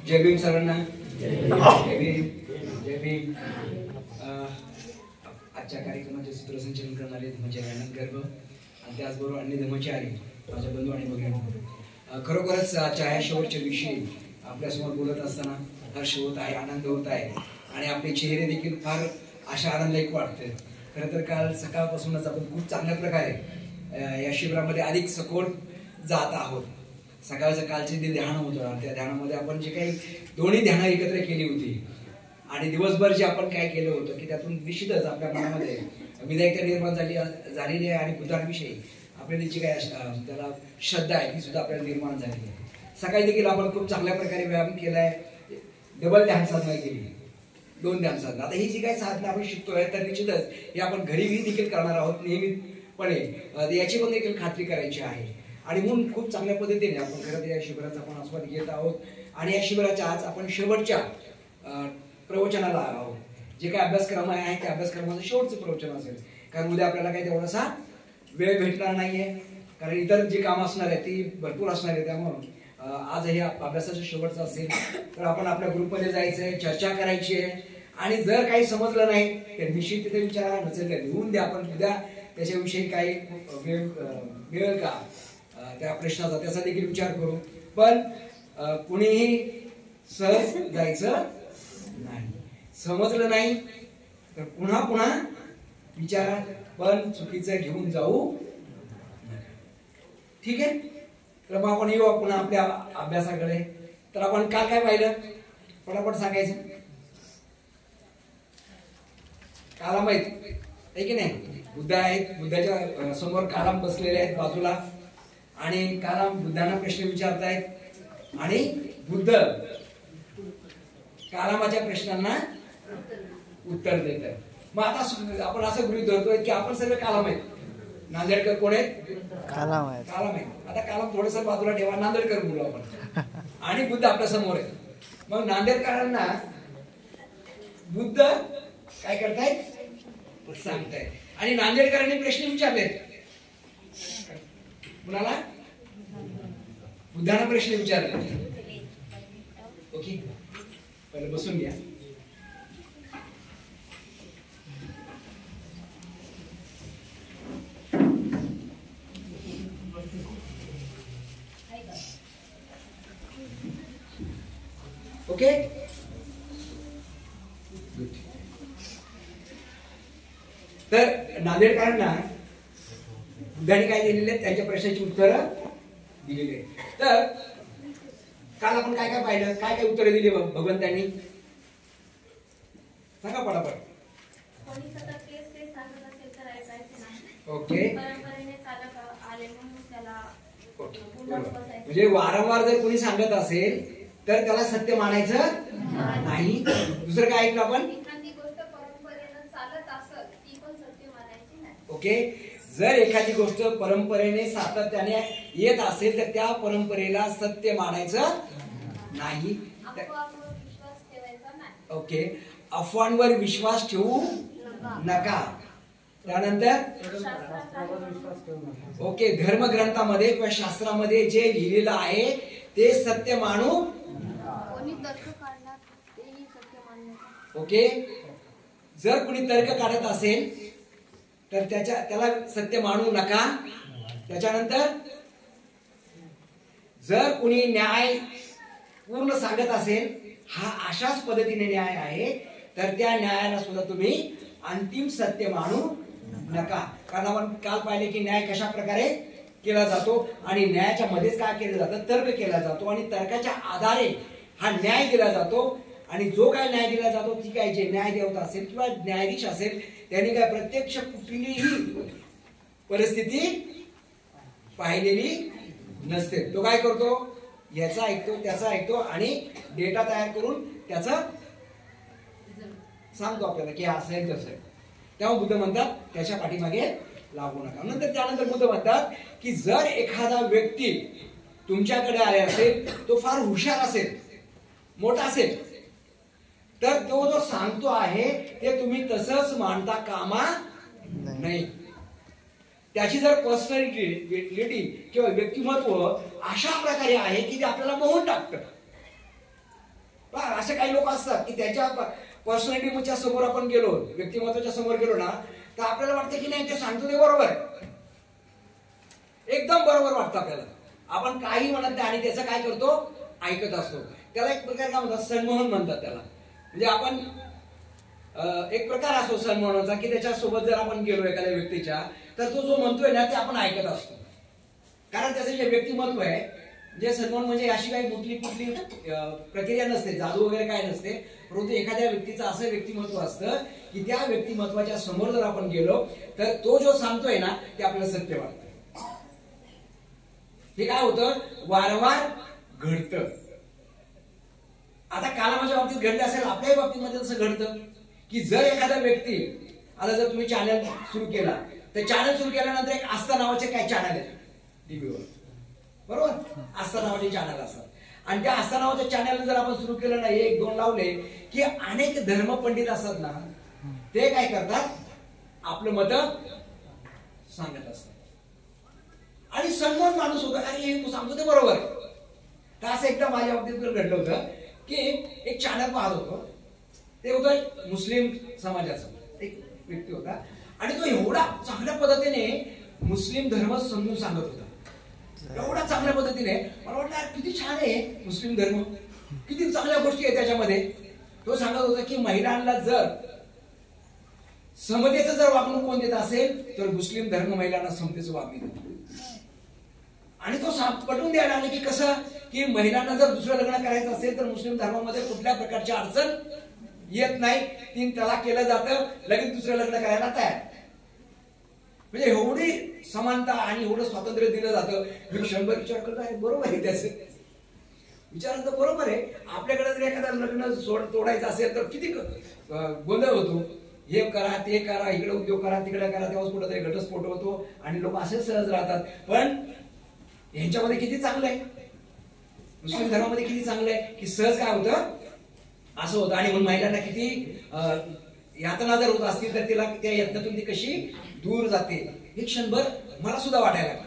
जय भीम सर्वांना. जय भीम. जय भीम. आजच्या कार्यक्रमाचे सूत्रसंचालन करणारे धर्माचार्य आनंद गर्भ आणि त्याचबरोबर अन्य धर्मचारी माझ्या बंधू आणि भगिनी, खरोखरच आजच्या ह्या शेवटच्या दिवशी आपल्यासमोर बोलत असताना हर्ष होत आहे, आनंद होत आहे आणि आपले चेहरे देखील फार अशा आनंददायक वाटते. खरं तर काल सकाळपासूनच आपण खूप चांगल्या प्रकारे या शिबिरामध्ये अधिक सखोल जात आहोत. सकाळचं कालचे जे ध्यान होतं त्या ध्यानामध्ये आपण जे काही दोन्ही ध्यानं एकत्र केली होती आणि दिवसभर जे आपण काय केलं होतं की त्यातून निश्चितच आपल्या मनामध्ये विधायकता निर्माण झालेली आहे आणि बुद्धांविषयी आपल्याला जी काय त्याला श्रद्धा आहे ती सुद्धा आपल्याला निर्माण झालेली आहे. सकाळी देखील आपण खूप चांगल्या प्रकारे व्यायाम केलाय, डबल ध्यान साधना केली, 2 ध्यान साधना. आता ही जी काही साधना आपण शिकतोय तर निश्चितच हे आपण घरीही देखील करणार आहोत नियमितपणे, याची पण देखील खात्री करायची आहे. आणि म्हणून खूप चांगल्या पद्धतीने आपण खरं या शिबिराचा आपण आस्वाद घेत आहोत आणि या शिबिराच्या आज आपण शेवटच्या प्रवचनाला आहोत. जे काही अभ्यासक्रम आहे त्या अभ्यासक्रमाचं शेवटचं प्रवचन असेल, कारण उद्या आपल्याला काही तेवढासा वेळ भेटणार नाहीये, कारण इतर जी कामं असणार आहे ती भरपूर असणार आहे. त्यामुळं आज हे अभ्यासाचं शेवटचं असेल तर आपण आपल्या ग्रुपमध्ये जायचंय, चर्चा करायची आहे आणि जर काही समजलं नाही तर निश्चित तिथे विचारा, नसेल तर लिहून द्या. आपण उद्या त्याच्याविषयी काही मिळेल का त्या प्रश्नाचा त्याचा देखील विचार करू. पण कुणीही सहज जायचं नाही. समजलं नाही तर पुन्हा पुन्हा विचारा, पण चुकीचं घेऊन जाऊ. ठीक आहे, तर मग आपण येऊ पुन्हा आपल्या अभ्यासाकडे. तर आपण काल काय पाहिलं पटापट सांगायचं. काला माहित आहे की नाही, बुद्ध आहेत, बुद्धाच्या समोर कालाम बसलेले आहेत बाजूला आणि कालाम बुद्धांना प्रश्न विचारतायत आणि बुद्ध कालामाच्या प्रश्नांना उत्तर देत आहेत. मग आता आपण असं गृहीत धरतोय की आपण सगळे कालाम आहेत. नांदेडकर कोण आहेत? कालाम आहेत. कालाम आहेत. आता कालाम थोडस बाजूला ठेवा, नांदेडकर बोलू आपण आणि बुद्ध आपल्या समोर आहे. मग नांदेडकरांना बुद्ध काय करतायत सांगतायत आणि नांदेडकरांनी प्रश्न विचारलेत. कुणाला? बुद्धांना प्रश्न विचारले. ओके, पहिले बसून घ्या. ओके, तर नांदेडकरांना बुद्धांनी काय दिलेले आहेत त्यांच्या प्रश्नाची उत्तरं दिलेली आहेत. तर काल आपण काय काय पाहिलं, काय काय उत्तरे दिली भगवंतांनी सांगा पटापट. ओके, म्हणजे वारंवार जर कोणी सांगत असेल तर त्याला सत्य मानायचं नाही. दुसरं काय ऐकलं आपण? ओके, जर एखादी गोष्ट परंपरेने सातत्याने येत असेल तर त्या परंपरेला सत्य मानायचं नाही. ओके, अफवांवर विश्वास ठेवू नका. त्यानंतर ओके, धर्मग्रंथामध्ये किंवा शास्त्रामध्ये जे लिहिलेलं आहे ते सत्य मानू. ओके, जर कुणी तर्क काढत असेल तर त्याला सत्य मानू नका. त्याच्यानंतर जर कुणी न्याय पूर्ण सांगत असेल, हा अशाच पद्धतीने न्याय आहे, तर त्या न्यायाला सुद्धा तुम्ही अंतिम सत्य मानू नका. कारण आपण काल पाहिले की न्याय कशा प्रकारे केला जातो आणि न्यायाच्या मध्येच काय केलं जातं, तर्क केला जातो आणि तर्काच्या आधारे हा न्याय दिला जातो. आणि जो काय न्याय दिला जातो ती काय जे न्याय देवता असेल किंवा न्यायाधीश असेल त्यांनी काय प्रत्यक्ष कुठलीही परिस्थिती पाहिलेली नसते. तो काय करतो, याचा ऐकतो त्याचा ऐकतो आणि डेटा तयार करून त्याचा सांगतो आपल्याला की असं आहे तसं आहे. तेव्हा बुद्ध म्हणतात त्याच्या पाठीमागे लागू नका. नंतर त्यानंतर बुद्ध म्हणतात की जर एखादा व्यक्ती तुमच्याकडे आले असेल, तो फार हुशार असेल, मोठा असेल, तर तो जो सांगतो आहे ते तुम्ही तसंच मानता कामा नाही. त्याची जर पर्सनॅलिटी किंवा व्यक्तिमत्व अशा प्रकारे आहे की ते आपल्याला मोहून टाकतं. असे काही लोक असतात की त्याच्या पर्सनॅलिटीच्या समोर आपण गेलो, व्यक्तिमत्वाच्या समोर गेलो ना, तर आपल्याला वाटतं की नाही ते सांगतो ते बरोबर आहे, एकदम बरोबर वाटतं आपल्याला. आपण काही म्हणत नाही आणि त्याचं काय करतो, ऐकत असतो. त्याला एक प्रकार काय म्हणतात, संमोहन म्हणतात त्याला. म्हणजे आपण एक प्रकार असतो संमोहनाचा की त्याच्यासोबत जर आपण गेलो एखाद्या व्यक्तीच्या, तर तो जो म्हणतोय ना ते आपण ऐकत असतो. कारण त्याचं जे व्यक्तिमत्व आहे, जे संमोहन म्हणजे अशी काही कुठली प्रक्रिया नसते, जादू वगैरे काय नसते, परंतु एखाद्या व्यक्तीचं असं व्यक्तिमत्व असतं की त्या व्यक्तिमत्वाच्या समोर जर आपण गेलो तर तो जो सांगतोय ना ते आपल्याला सत्य वाटतं. हे काय होतं, वारंवार घडतं. आता कालामाच्या बाबतीत घडलं असेल, आपल्याही बाबतीमध्ये तसं घडतं की जर एखादा व्यक्ती, आता जर तुम्ही चॅनल सुरू केला, तर चॅनल सुरू केल्यानंतर एक आस्था नावाचे काय चॅनल आहेत टीव्हीवर, बरोबर, आस्था नावाचे चॅनल असतात. आणि त्या आस्था नावाच्या चॅनल जर आपण सुरू केलं ना, एक दोन लावले की अनेक धर्मपंडित असतात ना, ते काय करतात, आपलं मत सांगत असतात. आणि सन्मान माणूस होता, अरे तू सांगतो ते बरोबर. तर असं एकदा माझ्या बाबतीत घडलं होतं की एक चॅनल पाहत होतो, ते होतं मुस्लिम समाजाचा एक व्यक्ती होता आणि तो एवढा चांगल्या पद्धतीने मुस्लिम धर्म समजून सांगत होता, एवढा चांगल्या पद्धतीने. मला वाटलं किती छान आहे मुस्लिम धर्म, किती चांगल्या गोष्टी आहेत त्याच्यामध्ये. तो सांगत होता की महिलांना जर समतेचं जर वागणूक कोण देत असेल तर मुस्लिम धर्म महिलांना समतेचं वागणूक देतो. आणि तो पटवून द्यायला लागला की कसं, की महिलांना जर दुसरं लग्न करायचं असेल तर मुस्लिम धर्मामध्ये कुठल्या प्रकारची अडचण येत नाही, 3 तलाक केलं जातं, लगेच दुसरं लग्न करायला तयार. म्हणजे एवढी समानता आणि एवढं स्वातंत्र्य दिलं जातं. मी क्षणभर विचार करतो आहे, बरोबर आहे त्याचं, विचार तर बरोबर आहे. आपल्याकडे जर एखादं लग्न तोडायचं असेल तर किती गोंधळ होतो, हे करा ते करा, इकडे उद्योग करा तिकडे करा, तेव्हाच कुठेतरी घटस्फोट होतो आणि लोक असेच सहज राहतात. पण यांच्यामध्ये किती चांगलं आहे, मुस्लिम धर्मामध्ये किती चांगलं आहे की सहज काय होतं, असं होतं. आणि म्हणून महिलांना किती यातना जर होत असतील तर तिला त्या यत्नातून ती कशी दूर जाते, हे क्षणभर मला सुद्धा वाटायला लागलं,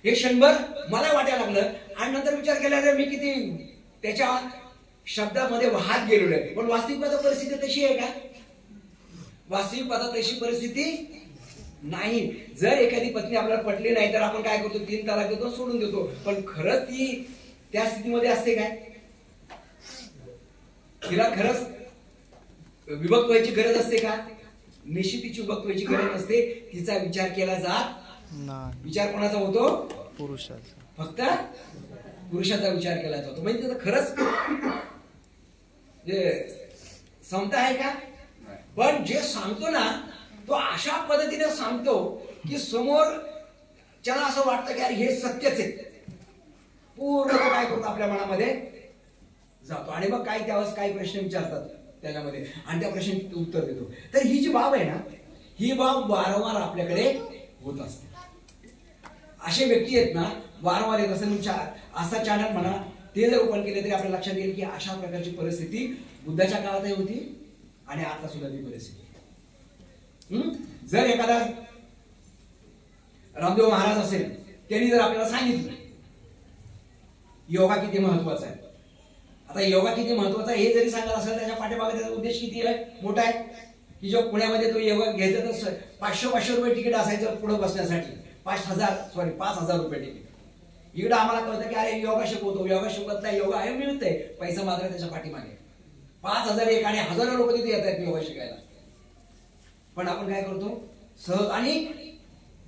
हे क्षणभर मला वाटायला लागलं. आणि नंतर विचार केला मी किती त्याच्या शब्दामध्ये वाहत गेलेलो आहे. पण वास्तविक परिस्थिती तशी आहे का, वास्तविक तशी परिस्थिती नाही. जर एखादी पत्नी आपल्याला पटली नाही तर आपण काय करतो, 3 तलाक देतो, सोडून देतो. पण खरंच ती त्या स्थितीमध्ये असते काय, तिला खरंच विभक्त व्हायची गरज असते का, निश्चित विभक्त व्हायची गरज नसते. तिचा विचार केला जात नाही. विचार कोणाचा होतो, पुरुषाचा, फक्त पुरुषाचा विचार केला जातो. म्हणजे त्याचं खरंच समता आहे का. पण जे सांगतो ना तो अशा पद्धतीने सांगतो की समोर त्याला असं वाटतं की अरे हे सत्यच आहे. पूर्ण काय करतो, आपल्या मनामध्ये जातो. आणि मग काय त्यावेळेस काही प्रश्न विचारतात त्याच्यामध्ये आणि त्या प्रश्नांची उत्तर देतो. तर ही जी बाब आहे ना, ही बाब वारंवार आपल्याकडे होत असते. असे व्यक्ती आहेत ना, वारंवार येत असतात. असा चॅनल म्हणा, ते जर ओपन केले तरी आपल्या लक्षात येईल की अशा प्रकारची परिस्थिती बुद्धाच्या काळातही होती आणि आता सुद्धा ती परिस्थिती. जर एखादा रामदेव महाराज असेल, त्यांनी जर आपल्याला सांगितलं योगा किती महत्वाचा आहे, आता योगा किती महत्वाचा आहे हे जरी सांगत असेल, त्याच्या पाठीमागे त्याचा उद्देश किती आहे, मोठा आहे. की जो पुण्यामध्ये तो योगा घ्यायचा तर 500 रुपये तिकीट असायचं पुढे बसण्यासाठी, 5,000 रुपये तिकीट. इकडे आम्हाला कळतं की अरे योगा शिकवतो, योगा शिकवत नाही, योगा आहे मिळतंय, पैसा मात्र त्याच्या पाठीमागे 5,000 एक आणि हजारो लोक तिथे येत आहेत योगा शिकायला. पण आपण काय करतो सहज, आणि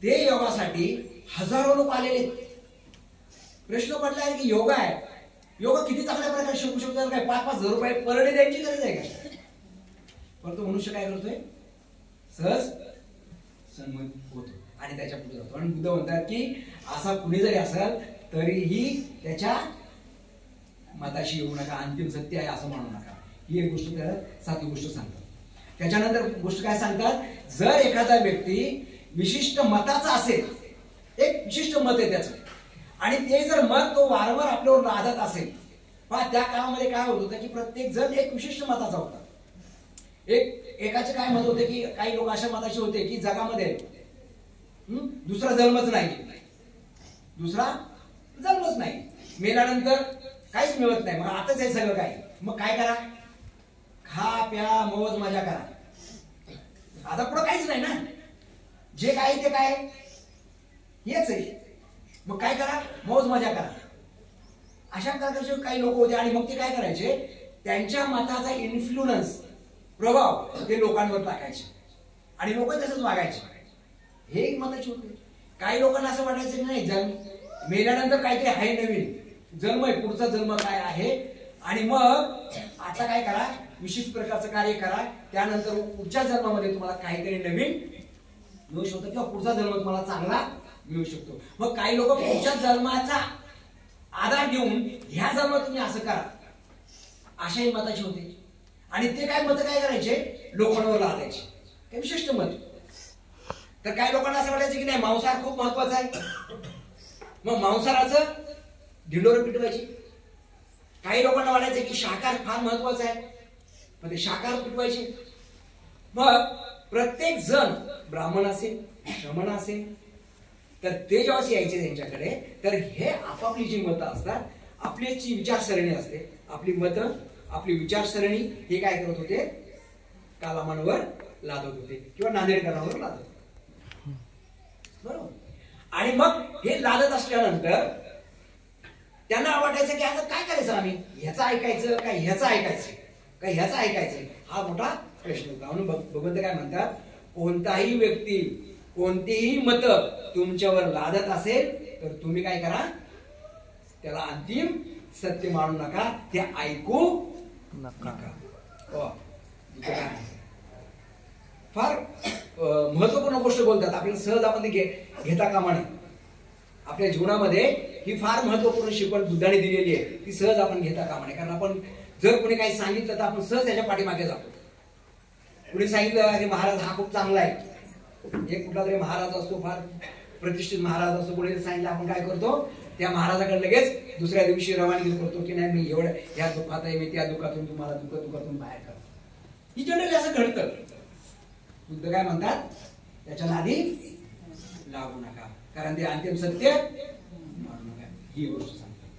ते योगासाठी हजारो लोक आलेले. प्रश्न पडला आहे की योगा आहे, योगा किती चांगल्या प्रकारे शिकू शकतो, काय 5,000 रुपये पर डे द्यायची गरज आहे का. परंतु मनुष्य काय करतोय, सहज संमत होतो आणि त्याच्या पुढे जातो. आणि बुद्ध म्हणतात की असा कुणी जरी असेल तरीही त्याच्या मताशी येऊ नका, अंतिम सत्य आहे असं म्हणू नका. ही एक गोष्ट त्याला 7वी गोष्ट सांगतात. त्याच्यानंतर गोष्ट काय सांगतात, जर एखादा व्यक्ती विशिष्ट मताचा असेल, एक विशिष्ट मत आहे त्याचं, आणि ते जर मत तो वारंवार आपल्यावर लादत असेल, पण त्या काळामध्ये काय होत होतं की प्रत्येक जण एक विशिष्ट मताचा होता. एकाचे काय मत होते की काही लोक अशा मताचे होते की जगामध्ये दुसरा जन्मच नाही, मेल्यानंतर काहीच मिळत नाही, मग आताच आहे सगळं काय. मग काय करा, खा प्या मौज मजा करा. आता पुढं काहीच नाही ना, जे काय ते काय हेच आहे. मग काय करा, मौज मजा करा. अशा प्रकारचे काही लोक होते आणि मग ते काय करायचे, त्यांच्या मताचा इन्फ्लुएन्स प्रभाव ते लोकांवर टाकायचे आणि लोक तसंच वागायचे. हे एक मताचे होते. काही लोकांना असं वाटायचं की नाही, जन्म मेल्यानंतर काहीतरी आहे, नवीन जन्म आहे, पुढचा जन्म काय आहे. आणि मग आता काय करा, विशिष्ट प्रकारचं कार्य करा, त्यानंतर पुढच्या जन्मामध्ये तुम्हाला काहीतरी नवीन मिळू शकतो किंवा पुढचा जन्म तुम्हाला चांगला मिळू शकतो. मग काही लोक पुढच्या जन्माचा आधार घेऊन ह्या जन्मात तुम्ही असं करा, अशाही मताचे होते. आणि ते काय मत काय करायचे, लोकांवर लादायचे, काही विशिष्ट मत. तर काही लोकांना असं वाटायचं की नाही, मांसाहार खूप महत्वाचा आहे, मग मांसाहाराचं ढिंडोरं पिटवायची. काही लोकांना वाटायचं की शाकाहार फार महत्वाचा आहे, मग ते शाकाहार पिटवायचे. मग प्रत्येक जण ब्राह्मण असेल, श्रमण असेल, तर ते जेव्हा यायचे त्यांच्याकडे, तर हे आपापली जी मतं असतात, आपली जी विचारसरणी असते, आपली मतं, आपली विचारसरणी हे काय करत होते, कालामानवर लादत होते किंवा नांदेडकरांवर लादत होते. बरोबर. आणि मग हे लादत असल्यानंतर त्यांना वाटायचं की आता काय करायचं, आम्ही ह्याचं ऐकायचं काय ह्याचं ऐकायचं काय ह्याचं ऐकायचं, हा मोठा प्रश्न होता. म्हणून भगवंत काय म्हणतात, कोणताही व्यक्ती कोणतीही मत तुमच्यावर लादत असेल तर तुम्ही काय करा, त्याला अंतिम सत्य मानू नका, ते ऐकू नका. फार महत्वपूर्ण गोष्ट बोलतात, आपल्याला सहज आपण घेता कामा नये. आपल्या जीवनामध्ये ही फार महत्वपूर्ण शिकवण बुद्धाने दिलेली आहे, ती सहज आपण घेता कामा नये. कारण आपण जर कोणी काही सांगितलं तर आपण सहज त्याच्या पाठीमागे जातो. कुणी सांगितलं की महाराज हा खूप चांगला आहे, एक कुठला तरी महाराज असतो, फार प्रतिष्ठित महाराज असतो, कोणी सांगितलं आपण काय करतो, त्या महाराजाकडे लगेच दुसऱ्या दिवशी रवानगी करतो की नाही मी एवढं या दुःखात आहे, मी त्या दुःखातून तुम्हाला दुःखातून बाहेर करतो. ही जनरली असं घडतं. बुद्ध काय म्हणतात, त्याच्या नादी लागू नका, कारण ते अंतिम सत्य मानू नका, ही गोष्ट सांगतात.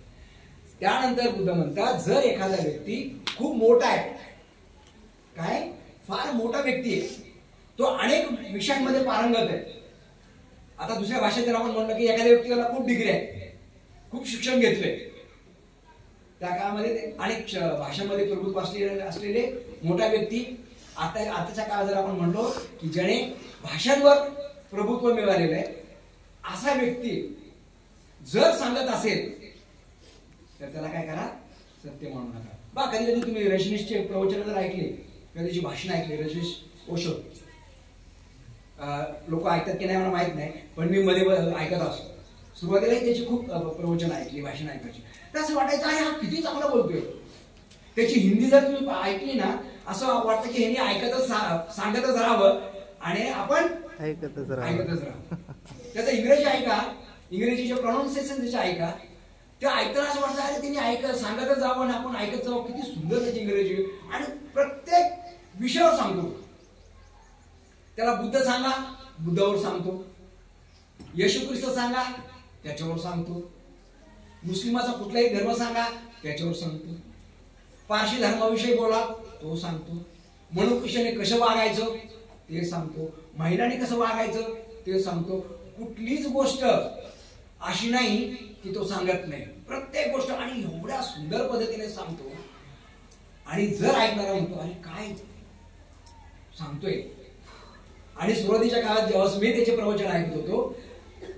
त्यानंतर बुद्ध म्हणतात, जर एखादा व्यक्ती खूप मोठा आहे, काय फार मोठा व्यक्ती आहे, तो अनेक विषयांमध्ये पारंगत आहे. आता दुसऱ्या भाषेत जर आपण म्हणलं की एखाद्या व्यक्तीला खूप डिग्री आहे, खूप शिक्षण घेतलंय, त्या काळामध्ये अनेक भाषांमध्ये प्रभुत्व असलेले मोठा व्यक्ती. आताच्या काळात जर आपण म्हणलो की ज्याने भाषांवर प्रभुत्व मिळालेलं आहे, असा व्यक्ती जर सांगत असेल तर त्याला काय करा, सत्य मानू नका. बा कधी कधी तुम्ही रजनीशचे प्रवचन जर ऐकले, कधीची भाषण ऐकली, रजनीश ओशो, लोक ऐकतात की नाही मला माहित नाही, पण मी मध्ये ऐकत असतो. सुरुवातीला त्याची खूप प्रवचन ऐकली, भाषण ऐकायची, तर असं वाटायचं आहे हा किती चांगला बोलतोय. त्याची हिंदी जर तुम्ही ऐकली ना, असं वाटतं की ह्यांनी ऐकतच सांगतच राहावं आणि आपण ऐकतच राहावं. त्याचं इंग्रजी ऐका, इंग्रजीचे प्रोनाउन्सिएशन त्याचे ऐका, ते ऐकताना असं वाटतं अरे त्यांनी सांगतच जावं आणि आपण ऐकत जावं, किती सुंदर त्याची इंग्रजी. आणि प्रत्येक विषयावर सांगतो. त्याला बुद्ध सांगा, बुद्धावर सांगतो. येशू ख्रिस्त सांगा, त्याच्यावर सांगतो. मुस्लिमाचा कुठलाही धर्म सांगा, त्याच्यावर सांगतो. पारशी धर्माविषयी बोला, तो सांगतो. मनुष्याने कसं वागायचं ते सांगतो. महिलांनी कसं वागायचं ते सांगतो. कुठलीच गोष्ट अशी नाही की तो सांगत नाही, प्रत्येक गोष्ट आणि एवढ्या सुंदर पद्धतीने सांगतो. आणि जर ऐकणारा म्हणतो अरे काय सांगतोय. आणि सुरुवातीच्या काळात जेव्हा मी त्याचे प्रवचन ऐकत होतो,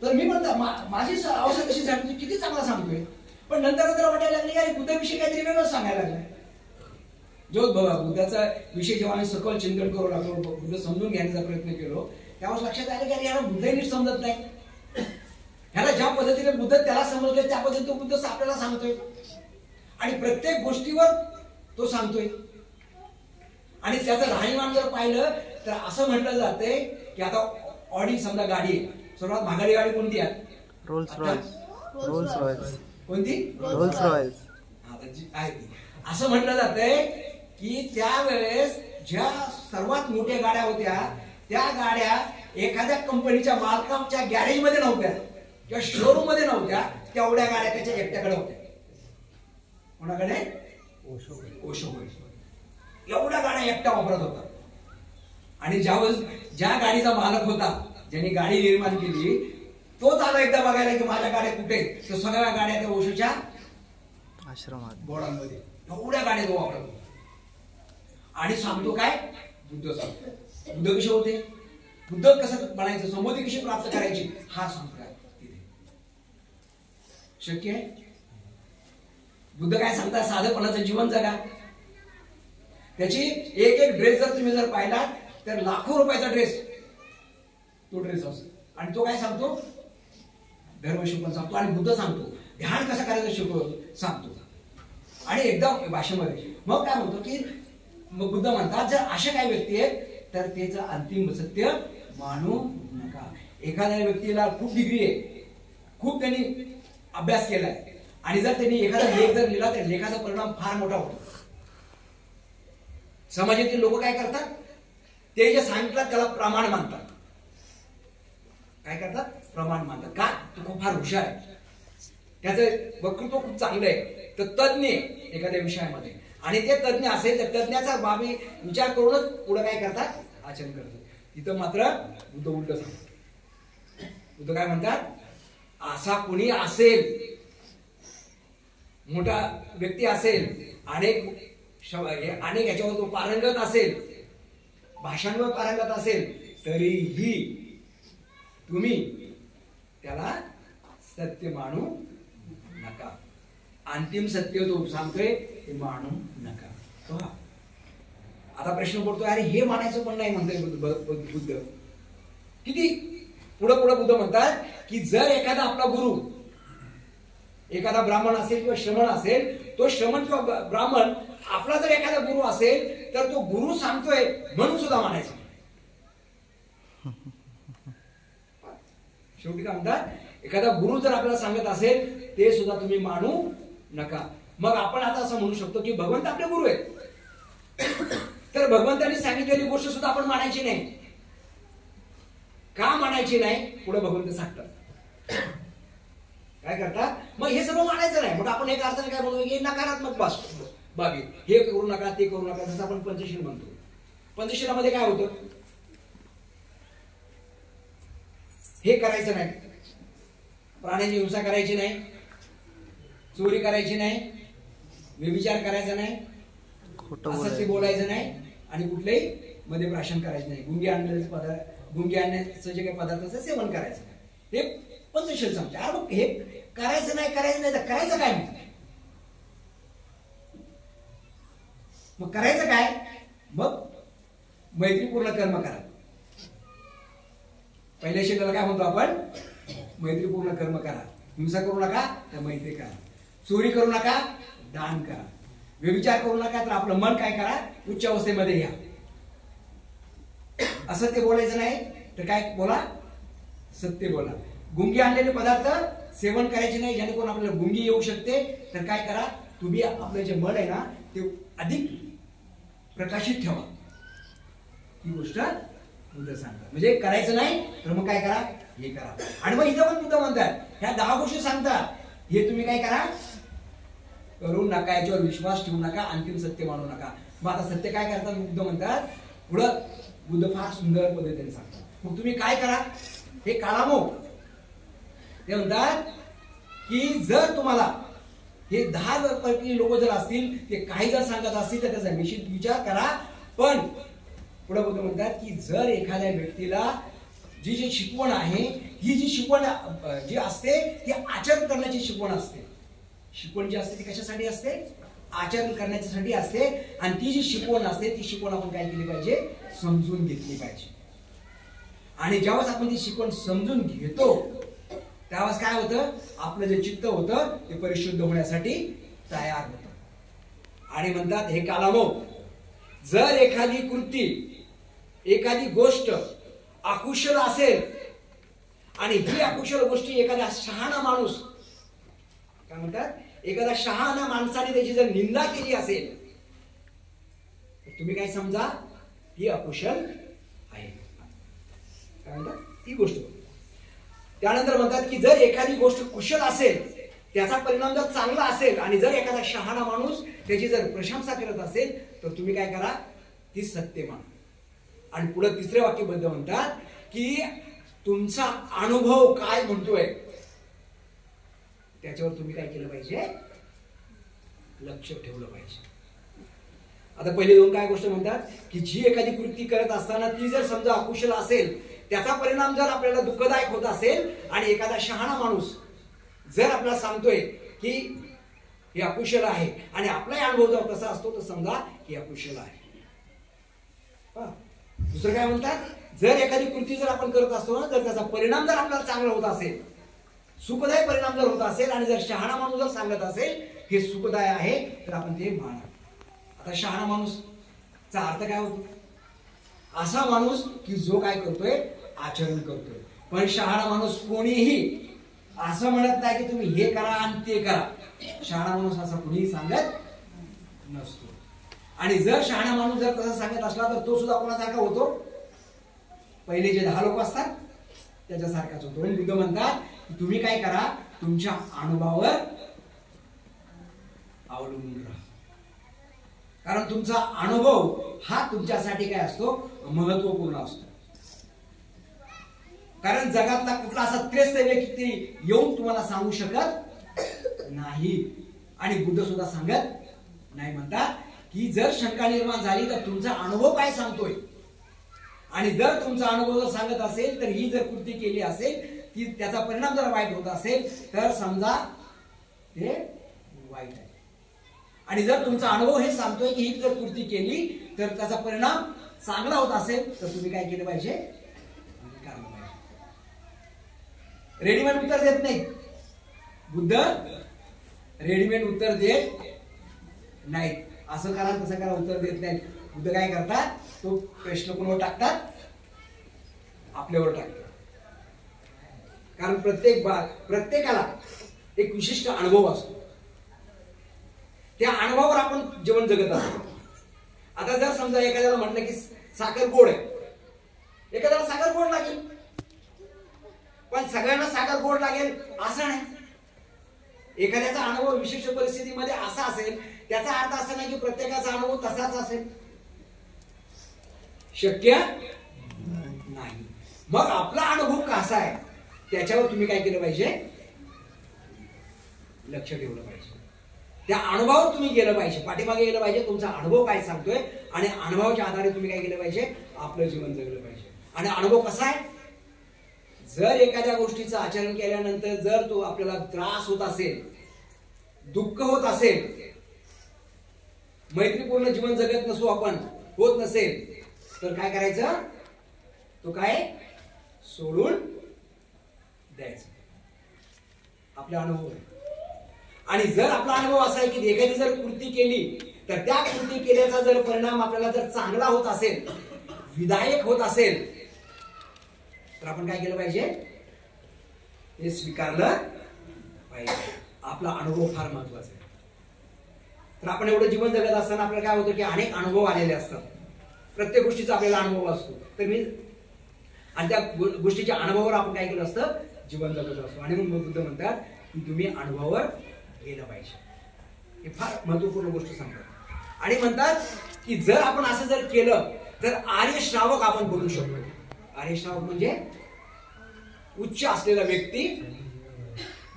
तर मी म्हणतो माझी अवस्था कशी सांगतो, किती चांगला सांगतोय. पण नंतर वाटायला लागले की बुद्धाविषयी काहीतरी वेगळं सांगायला लागलं. जो बुद्धाचा विषय जेव्हा आम्ही सखोल चिंतन करू लागलो, बुद्ध समजून घेण्याचा प्रयत्न केलो, तेव्हा लक्षात आलं की अरे याला बुद्धही नीट समजत नाही. ह्याला ज्या पद्धतीने बुद्ध त्याला समजले त्या पद्धतीने तो बुद्ध आपल्याला सांगतोय आणि प्रत्येक गोष्टीवर तो सांगतोय. आणि त्याचं राहणीमान जर पाहिलं तर असं म्हटलं जातंय की आता ऑडी समजा गाडी आहे, सर्वात महागडी गाडी कोणती आहे? Rolls Royce. कोणती? रोल्स रॉयस आहे. असं म्हटलं जातंय की त्यावेळेस ज्या सर्वात मोठ्या गाड्या होत्या त्या गाड्या एखाद्या कंपनीच्या मालकाच्या गॅरेज मध्ये नव्हत्या किंवा शोरूम मध्ये नव्हत्या, तेवढ्या गाड्या त्याच्या एकट्याकडे होत्या. कोणाकडे? ओशोकडे. एवढा गाड्या एकटा वापरत होता. आणि ज्या गाडीचा मालक होता, ज्यांनी गाडी निर्माण केली, तोच आला एकदा बघायला की माझ्या गाड्या कुठे. तो सगळ्या गाड्या त्या ओशोच्या आश्रमात बोर्डांमध्ये एवढ्या गाड्या तो वापरत होता. आणि सांगतो काय? बुद्ध सांगतो. बुद्ध कसे होते, बुद्ध कसं बनायचं, संबोधी कशी प्राप्त करायची, हा सांगतोय तिथे. शक्य आहे? बुद्ध काय सांगतात? साधेपणाचं जीवन जगा. त्याची एक ड्रेस जर तुम्ही जर पाहिला तर लाखो रुपयाचा ड्रेस तो ड्रेस असतो. आणि तो काय सांगतो? धर्म शिकवण सांगतो. आणि बुद्ध सांगतो ध्यान कसं करायचं शिकवतो सांगतो. आणि एकदम भाषेमध्ये मग काय म्हणतो की मग बुद्ध म्हणतात जर अशा काही व्यक्ती आहेत तर त्याचं अंतिम सत्य मानू नका. एखाद्या व्यक्तीला खूप डिग्री आहे, खूप त्यांनी अभ्यास केलाय, आणि जर त्यांनी एखादा लेख जर लिहिला तर लेखाचा परिणाम फार मोठा होतो. समाजातील लोक काय करतात? ते जे सांगितलं त्याला प्रमाण मानतात. काय करतात? प्रमाण मानतात. का? तो खूप फार हुशार आहे, त्याचं वक्तृत्व खूप चांगलं आहे, तर तज्ञ एखाद्या विषयामध्ये, आणि ते तज्ञ असेल तर तज्ञाचा बाबी विचार करूनच पुढे काय करतात? आचरण करतात. तिथं मात्र बुद्ध उलट सांगतात. बुद्ध काय म्हणतात? असा कोणी असेल, मोठा व्यक्ती असेल, अनेक याच्यावर तो पारंगत असेल, भाषांवर पारंगत असेल, तरीही तुम्ही त्याला सत्य मानू नका. अंतिम सत्य तो सांगतोय ते मानू नका. आता प्रश्न पडतोय, अरे हे मानायचं पण नाही म्हणतोय बुद्ध. किती पुढे बुद्ध म्हणतात की जर एखादा आपला गुरु, एखादा ब्राह्मण असेल किंवा श्रमण असेल, तो श्रमण किंवा ब्राह्मण आपला जर एखादा गुरु असेल तर तो गुरु सांगतोय म्हणून सुद्धा मानायचं. शेवटी काय म्हणतात? एखादा गुरु जर आपल्याला सांगत असेल ते सुद्धा तुम्ही मानू नका. मग आपण आता असं म्हणू शकतो की भगवंत आपले गुरु आहेत, तर भगवंतांनी सांगितलेली गोष्ट सुद्धा आपण मानायची नाही. का मानायची नाही? पुढे भगवंत सांगतात. काय करतात? मग हे सर्व मानायचं नाही. मग आपण एक अर्थाने काय म्हणतो की नकारात्मक बाबी, हे करू नका, ते करू नका, जसं आपण पंचशील म्हणतो. पंचशीलामध्ये काय होतं? हे करायचं नाही, प्राण्यांची हिंसा करायची नाही, चोरी करायची नाही, व्यभिचार करायचा नाही, असत्य बोलायचं नाही, आणि कुठलेही मध्ये प्राशन करायचं नाही, गुंगी आणण्याचं जे काही पदार्थाचं सेवन करायचं नाही. हे पंचशील सांगते. अरे मग हे करायचं नाही तर करायचं काय? मग करायचं काय? मग मैत्रीपूर्ण कर्म करा. पहिल्या शेताला काय म्हणतो आपण? मैत्रीपूर्ण कर्म करा. हिंसा करू नका तर मैत्री करा. चोरी करू नका, दान करा. व्यभिचार करू नका तर आपलं मन काय करा? उच्च अवस्थेमध्ये घ्या. असं ते बोलायचं नाही तर काय बोला? सत्य बोला. गुंगी आणलेले पदार्थ सेवन करायचे नाही, जेणेकरून आपल्याला गुंगी येऊ शकते. तर काय करा? तुम्ही आपलं जे मन आहे ना ते अधिक प्रकाशित ठेवा. ही गोष्ट बुद्ध सांगतात. म्हणजे करायचं नाही तर मग काय करा? हे करा. आणि मग इथं पण बुद्ध म्हणतात ह्या 10 गोष्टी सांगतात, हे तुम्ही काय करा? करू नका, याच्यावर विश्वास ठेवू नका, अंतिम सत्य मानू नका. मग आता सत्य काय करतात बुद्ध म्हणतात? पुढं बुद्ध फार सुंदर पद्धतीने सांगतात. मग तुम्ही काय करा? हे काळामो ते म्हणतात की जर तुम्हाला हे 10 पैकी लोक जर असतील, ते काही जर सांगत असतील तर त्याचा निश्चित विचार करा. पण पुढे बुद्ध म्हणतात की जर एखाद्या व्यक्तीला जी शिकवण आहे, ही जी शिकवण जी असते ती आचरण करण्याची शिकवण असते. शिकवण जी असते ती कशासाठी असते? आचरण करण्यासाठी असते. आणि ती जी शिकवण असते ती शिकवण आपण काय केली पाहिजे? समजून घेतली पाहिजे. आणि ज्यावेळेस आपण ती शिकवण समजून घेतो त्यावेळेस काय होतं? आपलं जे चित्त होतं ते परिशुद्ध होण्यासाठी तयार होतं. आणि म्हणतात हे कालामो, जर एखादी कृती, एखादी गोष्ट अकुशल असेल आणि ही अकुशल गोष्टी एखादा शहाणा माणूस, काय म्हणतात? एखादा शहाणा माणसाने त्याची जर निंदा केली असेल तर तुम्ही काय समजा? ही अकुशल आहे. काय म्हणतात? ती गोष्ट. त्यानंतर म्हणतात की जर एखादी गोष्ट कुशल असेल त्याचा परिणाम जर चांगला असेल आणि जर एखादा शहाणा माणूस त्याची जर प्रशंसा करत असेल तर तुम्ही काय करा, ती सत्य माना. आणि पुढे तिसरे वाक्यबद्ध म्हणतात की तुमचा अनुभव काय म्हणतोय त्याच्यावर तुम्ही काय केलं पाहिजे, लक्ष ठेवलं पाहिजे. आता पहिले दोन काय गोष्ट म्हणतात की जी एखादी कृती करत असताना ती जर समजा अकुशल असेल, त्याचा परिणाम जर आपल्याला दुःखदायक होत असेल आणि एखादा शहाणा माणूस जर आपल्याला सांगतोय की हे अकुशल आहे आणि आपलाही अनुभव जर तसा असतो तर समजा की अकुशल आहे. दुसरं काय म्हणतात, जर एखादी कृती जर आपण करत असतो ना, जर त्याचा परिणाम जर आपल्याला चांगला होत असेल, सुखदायक परिणाम जर होत असेल आणि जर शहाणा माणूस जर सांगत असेल हे सुखदाय आहे तर आपण ते माना. आता शहाणा माणूसचा अर्थ काय होतो, असा माणूस की जो काय करतोय, आचरण करतोय. पण शहाणा माणूस कोणीही असं म्हणत नाही की तुम्ही हे करा आणि ते करा. शहाणा माणूस असं कुणीही सांगत नसतो. आणि जर शहाणा माणूस जर तसं सांगत असला तर तो सुद्धा कोणासारखा होतो, पहिले जे 10 लोक असतात त्याच्यासारखाच होतो. आणि बुद्ध म्हणतात की तुम्ही काय करा, तुमच्या अनुभवावर अवलंबून राहा. कारण तुमचा अनुभव हा तुमच्यासाठी काय असतो, महत्वपूर्ण असतो. कारण जगातला कुठला असा त्रस्त व्यक्ती येऊन तुम्हाला सांगू शकत नाही. आणि बुद्ध सुद्धा सांगत नाही. म्हणतात की जर शंका निर्माण झाली तर तुमचा अनुभव काय सांगतोय, आणि जर तुमचा अनुभव जर सांगत असेल तर ही जर कृती केली असेल ती त्याचा परिणाम जर वाईट होत असेल तर समजा ते वाईट आहे. आणि जर तुमचा अनुभव हे सांगतोय की ही जर कृती केली तर त्याचा परिणाम चांगला होत असेल तर तुम्ही काय केलं पाहिजे, रेडीमेड उत्तर देत नाही. बुद्ध रेडीमेड उत्तर देत नाही. असं करा तसं करा उत्तर देत नाही. बुद्ध काय करतात, तो प्रश्न कोणावर टाकतात, आपल्यावर टाकतात. कारण प्रत्येकाला एक विशिष्ट अनुभव असतो. त्या अनुभवावर आपण जीवन जगत असतो. आता जर समजा एखाद्याला म्हटलं की साखर गोड आहे, एखाद्याला साखर गोड लागेल, पण सगळ्यांना साखर गोड लागेल असं नाही. एखाद्याचा अनुभव विशिष्ट परिस्थितीमध्ये असा असेल, त्याचा अर्थ असा नाही की प्रत्येकाचा अनुभव तसाच असेल. शक्य नाही. मग आपला अनुभव कसा आहे त्याच्यावर तुम्ही काय केलं पाहिजे, लक्ष ठेवलं पाहिजे. त्या अनुभवावर तुम्ही गेलं पाहिजे, पाठीमागे गेलं पाहिजे. तुमचा अनुभव काय सांगतोय आणि अनुभवाच्या आधारे तुम्ही काय केलं पाहिजे, आपलं जीवन जगलं पाहिजे. आणि अनुभव कसा आहे, जर एखाद्या गोष्टीचं आचरण केल्यानंतर जर तो आपल्याला त्रास होत असेल, दुःख होत असेल, मैत्रीपूर्ण जीवन जगत नसू आपण, होत नसेल तर काय करायचं, तो काय सोडून द्यायचं. आपला अनुभव. आणि जर आपला अनुभव असा आहे की एखादी जर कृती केली तर त्या कृती केल्याचा जर परिणाम आपल्याला जर चांगला होत असेल, विधायक होत असेल तर आपण काय केलं पाहिजे, हे स्वीकारलं पाहिजे. आपला अनुभव फार महत्वाचा आहे. तर आपण एवढं जीवन जगत असताना आपल्याला काय होतं की अनेक अनुभव आलेले असतात. प्रत्येक गोष्टीचा आपल्याला अनुभव असतो. तर आणि त्या गोष्टीच्या अनुभवावर आपण काय केलं असतं, जीवन जगत असतो. आणि मग बुद्ध म्हणतात की तुम्ही अनुभवावर गेलं पाहिजे. हे फार महत्वपूर्ण गोष्ट सांगतात. आणि म्हणतात की जर आपण असं जर केलं तर आर्य श्रावक आपण बनू शकतो. आर्य श्रावक म्हणजे उच्च असलेला व्यक्ती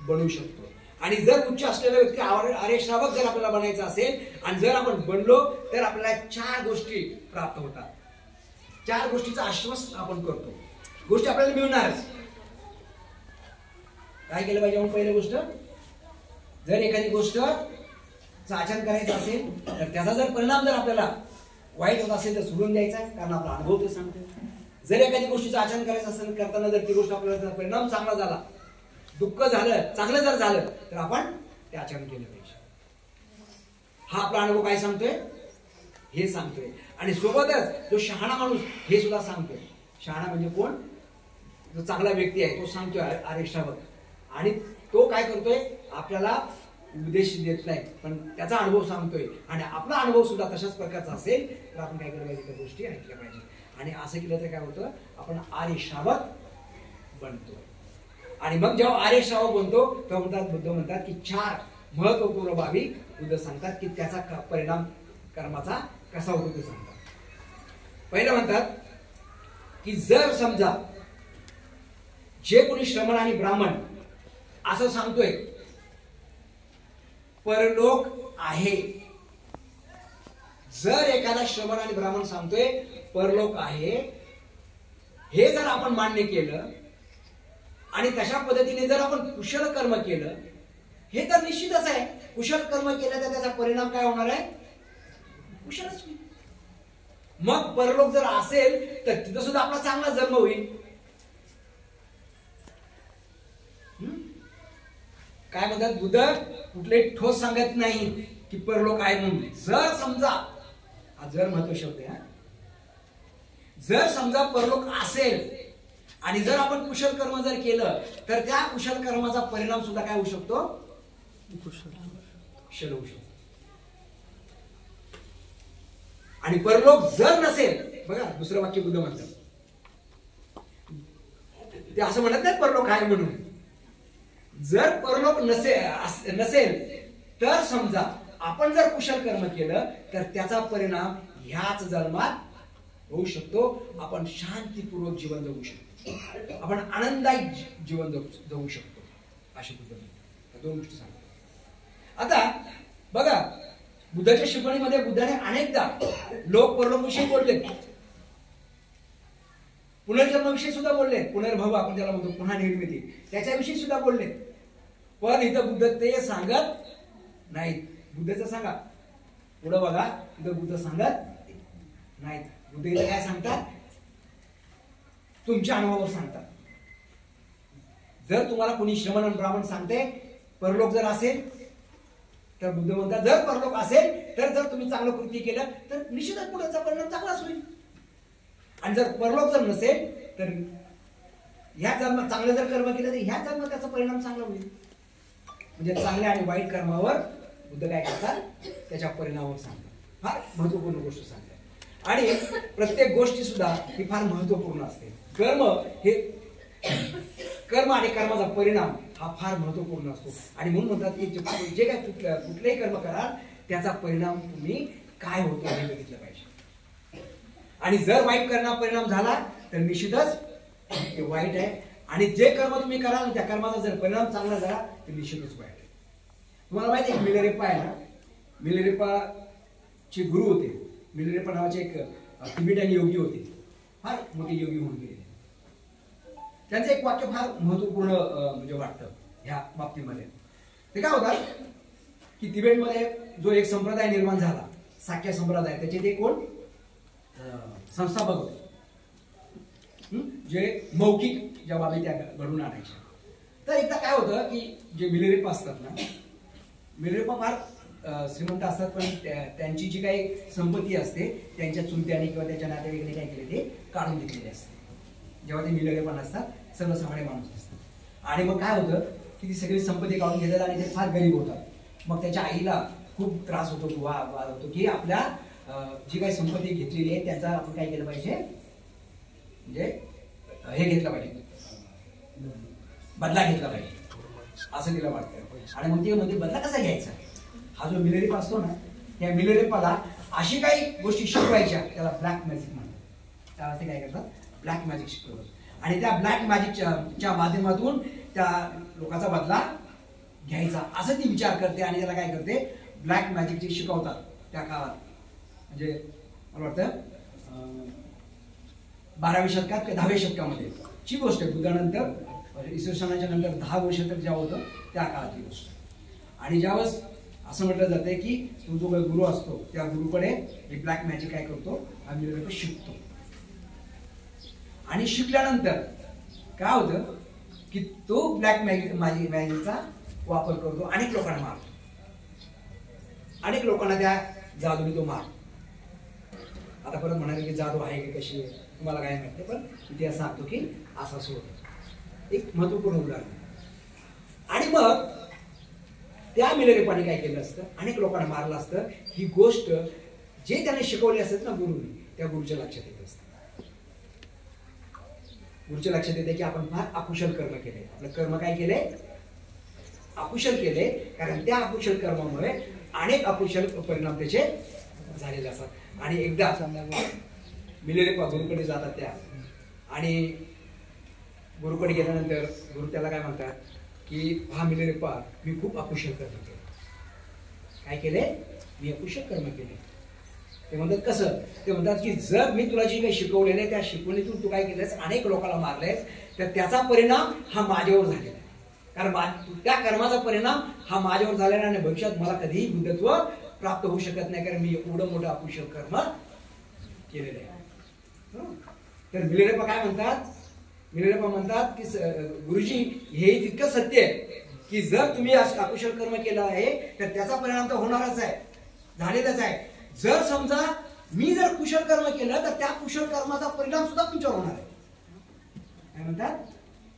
बनू शकतो. आणि जर उच्च असलेला व्यक्ती आर्य श्रावक जर आपल्याला बनायचं असेल आणि जर आपण बनलो तर आपल्याला 4 गोष्टी प्राप्त होतात. 4 गोष्टीचं आश्वासन आपण करतो. गोष्टी आपल्याला मिळणारच. काय केलं पाहिजे, पहिली गोष्ट, जर एखादी गोष्ट आचरण करायचं असेल तर त्याचा जर परिणाम जर आपल्याला वाईट होत असेल तर सोडून द्यायचा, कारण आपला अनुभव ते सांगतो. जर एखादी गोष्टीचं आचरण करायचं असेल करताना जर ती गोष्ट आपल्याला परिणाम चांगला झाला, दुःख झालं, चांगलं जर झालं तर आपण ते आचरण केलं पाहिजे. हा आपला अनुभव काय सांगतोय, हे सांगतोय. आणि सोबतच जो शहाणा माणूस हे सुद्धा सांगतोय. शहाणा म्हणजे कोण, जो चांगला व्यक्ती आहे तो सांगतोय आर्य श्रावक. आणि तो काय करतोय, आपल्याला उपदेश देत नाही पण त्याचा अनुभव सांगतोय. आणि आपला अनुभव सुद्धा तशाच प्रकारचा असेल तर आपण काय केलं पाहिजे, त्या गोष्टी ऐकल्या पाहिजे. आणि असं केलं तर काय होतं, आपण आर्य श्रावक बनतो. आणि मग जेव्हा आर्य श्रावक बनतो तेव्हा बुद्ध म्हणतात की 4 महत्वपूर्ण बाबी बुद्ध सांगतात की त्याचा परिणाम कर्माचा कसा होतो ते सांगतात. पहिलं म्हणतात की जर समजा जे कोणी श्रमण आणि ब्राह्मण असं सांगतोय परलोक आहे, जर एखादा श्रमण आणि ब्राह्मण सांगतोय परलोक आहे, हे जर आपण मान्य केलं आणि तशा पद्धतीने जर आपण कुशल कर्म केलं, हे तर निश्चितच आहे, कुशल कर्म केलं तर त्याचा परिणाम काय होणार आहे? कुशलच होईल. मग परलोक जर असेल तर तिथं सुद्धा आपला चांगला जन्म होईल. काय म्हणतात बुद्ध? कुठले ठोस सांगत नाही की परलोक आहे म्हणून. जर समजा, हा जर महत्व शब्द आहे, जर समजा परलोक असेल आणि जर आपण कुशल कर्म जर केलं तर त्या कुशल कर्माचा परिणाम सुद्धा काय होऊ शकतो? कुशल होऊ शकतो. आणि परलोक जर नसेल, बघा दुसरं वाक्य बुद्ध म्हणतात, ते असं म्हणत नाही परलोक आहे म्हणून. जर परलोक नसेल तर समजा आपण जर कुशल कर्म केलं तर त्याचा परिणाम ह्याच जन्मात होऊ शकतो. आपण शांतीपूर्वक जीवन जगू शकतो, आपण आनंददायी जीवन जगू शकतो, अशी बुद्ध दोन गोष्टी सांगतात. आता बघा बुद्धाच्या शिकवणीमध्ये बुद्धाने अनेकदा लोक परलोकाविषयी बोलले, पुनर्जन्माविषयी सुद्धा बोलले, पुनर्भव आपण त्याला म्हणतो, पुन्हा निर्मिती, त्याच्याविषयी सुद्धा बोलले. पण इथं बुद्ध ते सांगत नाहीत. बुद्धचं सांगा पुढं बघा, इथं बुद्ध सांगत नाहीत. बुद्ध इथं काय सांगतात? तुमच्या अनुभवावर सांगतात. जर तुम्हाला कोणी श्रमण आणि ब्राह्मण सांगते परलोक जर असेल तर बुद्ध म्हणतात जर परलोक असेल तर जर तुम्ही चांगलं कृती केलं तर निश्चितच पुढचा परिणाम चांगलाच होईल. आणि जर परलोक जर नसेल तर ह्या जन्मात चांगलं जर कर्म केलं तर ह्या जन्मात त्याचा परिणाम चांगला होईल. म्हणजे चांगल्या आणि वाईट कर्मावर बुद्ध काय करतात? त्याच्या परिणामावर सांगतात. फार महत्वपूर्ण गोष्ट सांगतात. आणि प्रत्येक गोष्टी सुद्धा ही फार महत्वपूर्ण असते. कर्म आणि कर्माचा परिणाम हा फार महत्वपूर्ण असतो. आणि म्हणून म्हणतात की जे काय कुठलेही कर्म कराल त्याचा परिणाम तुम्ही काय होतो हे बघितलं पाहिजे. आणि जर वाईट परिणाम झाला तर निश्चितच ते वाईट आहे. आणि जे कर्म तुम्ही कराल त्या कर्माचा जर परिणाम चांगला झाला तर निश्चितच वाईट आहे. तुम्हाला माहिती आहे मिलेरेप्पा आहे ना, मिलेरेप्पाचे गुरु होते. मिलेरेप्पा नावाचे एक तिबेटियन योगी होते, फार मोठे योगी होऊन गेले. त्यांचं एक वाक्य फार महत्वपूर्ण म्हणजे वाटतं ह्या बाबतीमध्ये. ते काय होतात की तिबेटमध्ये जो एक संप्रदाय निर्माण झाला, साक्य संप्रदाय, त्याचे ते कोण संस्थापक होते, जे मौखिक ज्या बाबी त्या घडून आणायच्या. तर एकदा काय होतं की जे मिलेरेप्पा असतात ना, मिलेरेप्पा फार श्रीमंत असतात, पण त्यांची जी काही संपत्ती असते त्यांच्या चुलत्याने किंवा त्याच्या नातेवाईकाने काय केले ते काढून घेतलेले असते. जेव्हा ते मिलेरेप्पा नसतात, सर्वसामान्य माणूस असतात. आणि मग काय होतं की ती सगळी संपत्ती काढून घेतात आणि ते फार गरीब होतात. मग त्याच्या आईला खूप त्रास होतो, वाद होतो की आपल्या जी काही संपत्ती घेतलेली आहे त्याचा आपण काय केलं पाहिजे, म्हणजे हे घेतलं पाहिजे, बदला घेतला पाहिजे असं तिला वाटतं. आणि मग ते म्हणजे बदला कसा घ्यायचा, हा जो मिलेरेप्पा असतो ना, त्या मिलेरेप्पाला अशी काही गोष्टी शिकवायच्या, त्याला ब्लॅक मॅजिक म्हणतात. त्याला ते काय करतात, ब्लॅक मॅजिक शिकवतात. आणि त्या ब्लॅक मॅजिकच्या माध्यमातून त्या लोकांचा बदला घ्यायचा असं ती विचार करते. आणि त्याला काय करते, ब्लॅक मॅजिक जे शिकवतात त्या काळात, म्हणजे मला वाटतं 12व्या शतकात किंवा 10व्या शतकामध्ये ची गोष्ट आहे. बुद्धानंतर इसवी सनाच्या नंतर 10 शतक जेव्हा होतं त्या काळातली गोष्ट. आणि ज्यावेळेस असं म्हटलं जाते की तो जो गुरु असतो त्या गुरुकडे एक ब्लॅक मॅजिक काय करतो, हा मिलेरेप्पा शिकतो. आणि शिकल्यानंतर काय होतं की तो ब्लॅक मॅजिकचा वापर करतो, अनेक लोकांना मारतो, अनेक लोकांना त्या जादूने तो मारतो. आता परत म्हणाले की जादू आहे की कशी आहे तुम्हाला काय माहिती, पण इतिहास सांगतो की असा होतं. एक महत्वपूर्ण उदाहरण. आणि मग त्या मिलेरेप्पाने काय केलं असतं, अनेक लोकांना मारलं असतं. ही गोष्ट जे त्याने शिकवली असत ना गुरुने, त्या गुरुच्या लक्षात येत असतं. गुरुच्या लक्षात येते की आपण फार अकुशल कर्म केले. आपलं कर्म काय केले? अकुशल केले. कारण त्या अकुशल कर्मामुळे अनेक अकुशल परिणाम त्याचे झालेले असतात. आणि एकदा मिलेले गुरुकडे जातात त्या, आणि गुरुकडे गेल्यानंतर गुरु त्याला काय म्हणतात की हा मिलेले पा, मी खूप अकुशल कर्म केले. काय केले? मी अकुशल कर्म केले. ते म्हणतात कसं? ते म्हणतात की जर मी तुला जे काही शिकवलेले त्या शिकवणीतून तू काय केलंस, अनेक लोकांना मारलेस, तर त्याचा परिणाम हा माझ्यावर झालेला आहे. कारण त्या कर्माचा परिणाम हा माझ्यावर झालेला आणि भविष्यात मला कधीही बुद्धत्व प्राप्त होऊ शकत नाही, कारण मी एवढं मोठं अकुशल कर्म केलेलं आहे. तर मिलेरेपा काय म्हणतात? मिलेरेपा म्हणतात की गुरुजी हे तितकं सत्य आहे की जर तुम्ही अकुशल कर्म केलं आहे तर त्याचा परिणाम तर होणारच आहे, झालेलाच आहे. जर समजा मी जर कुशल कर्म केलं तर त्या कुशल कर्माचा परिणाम सुद्धा तुमच्यावर होणार आहे. काय म्हणतात?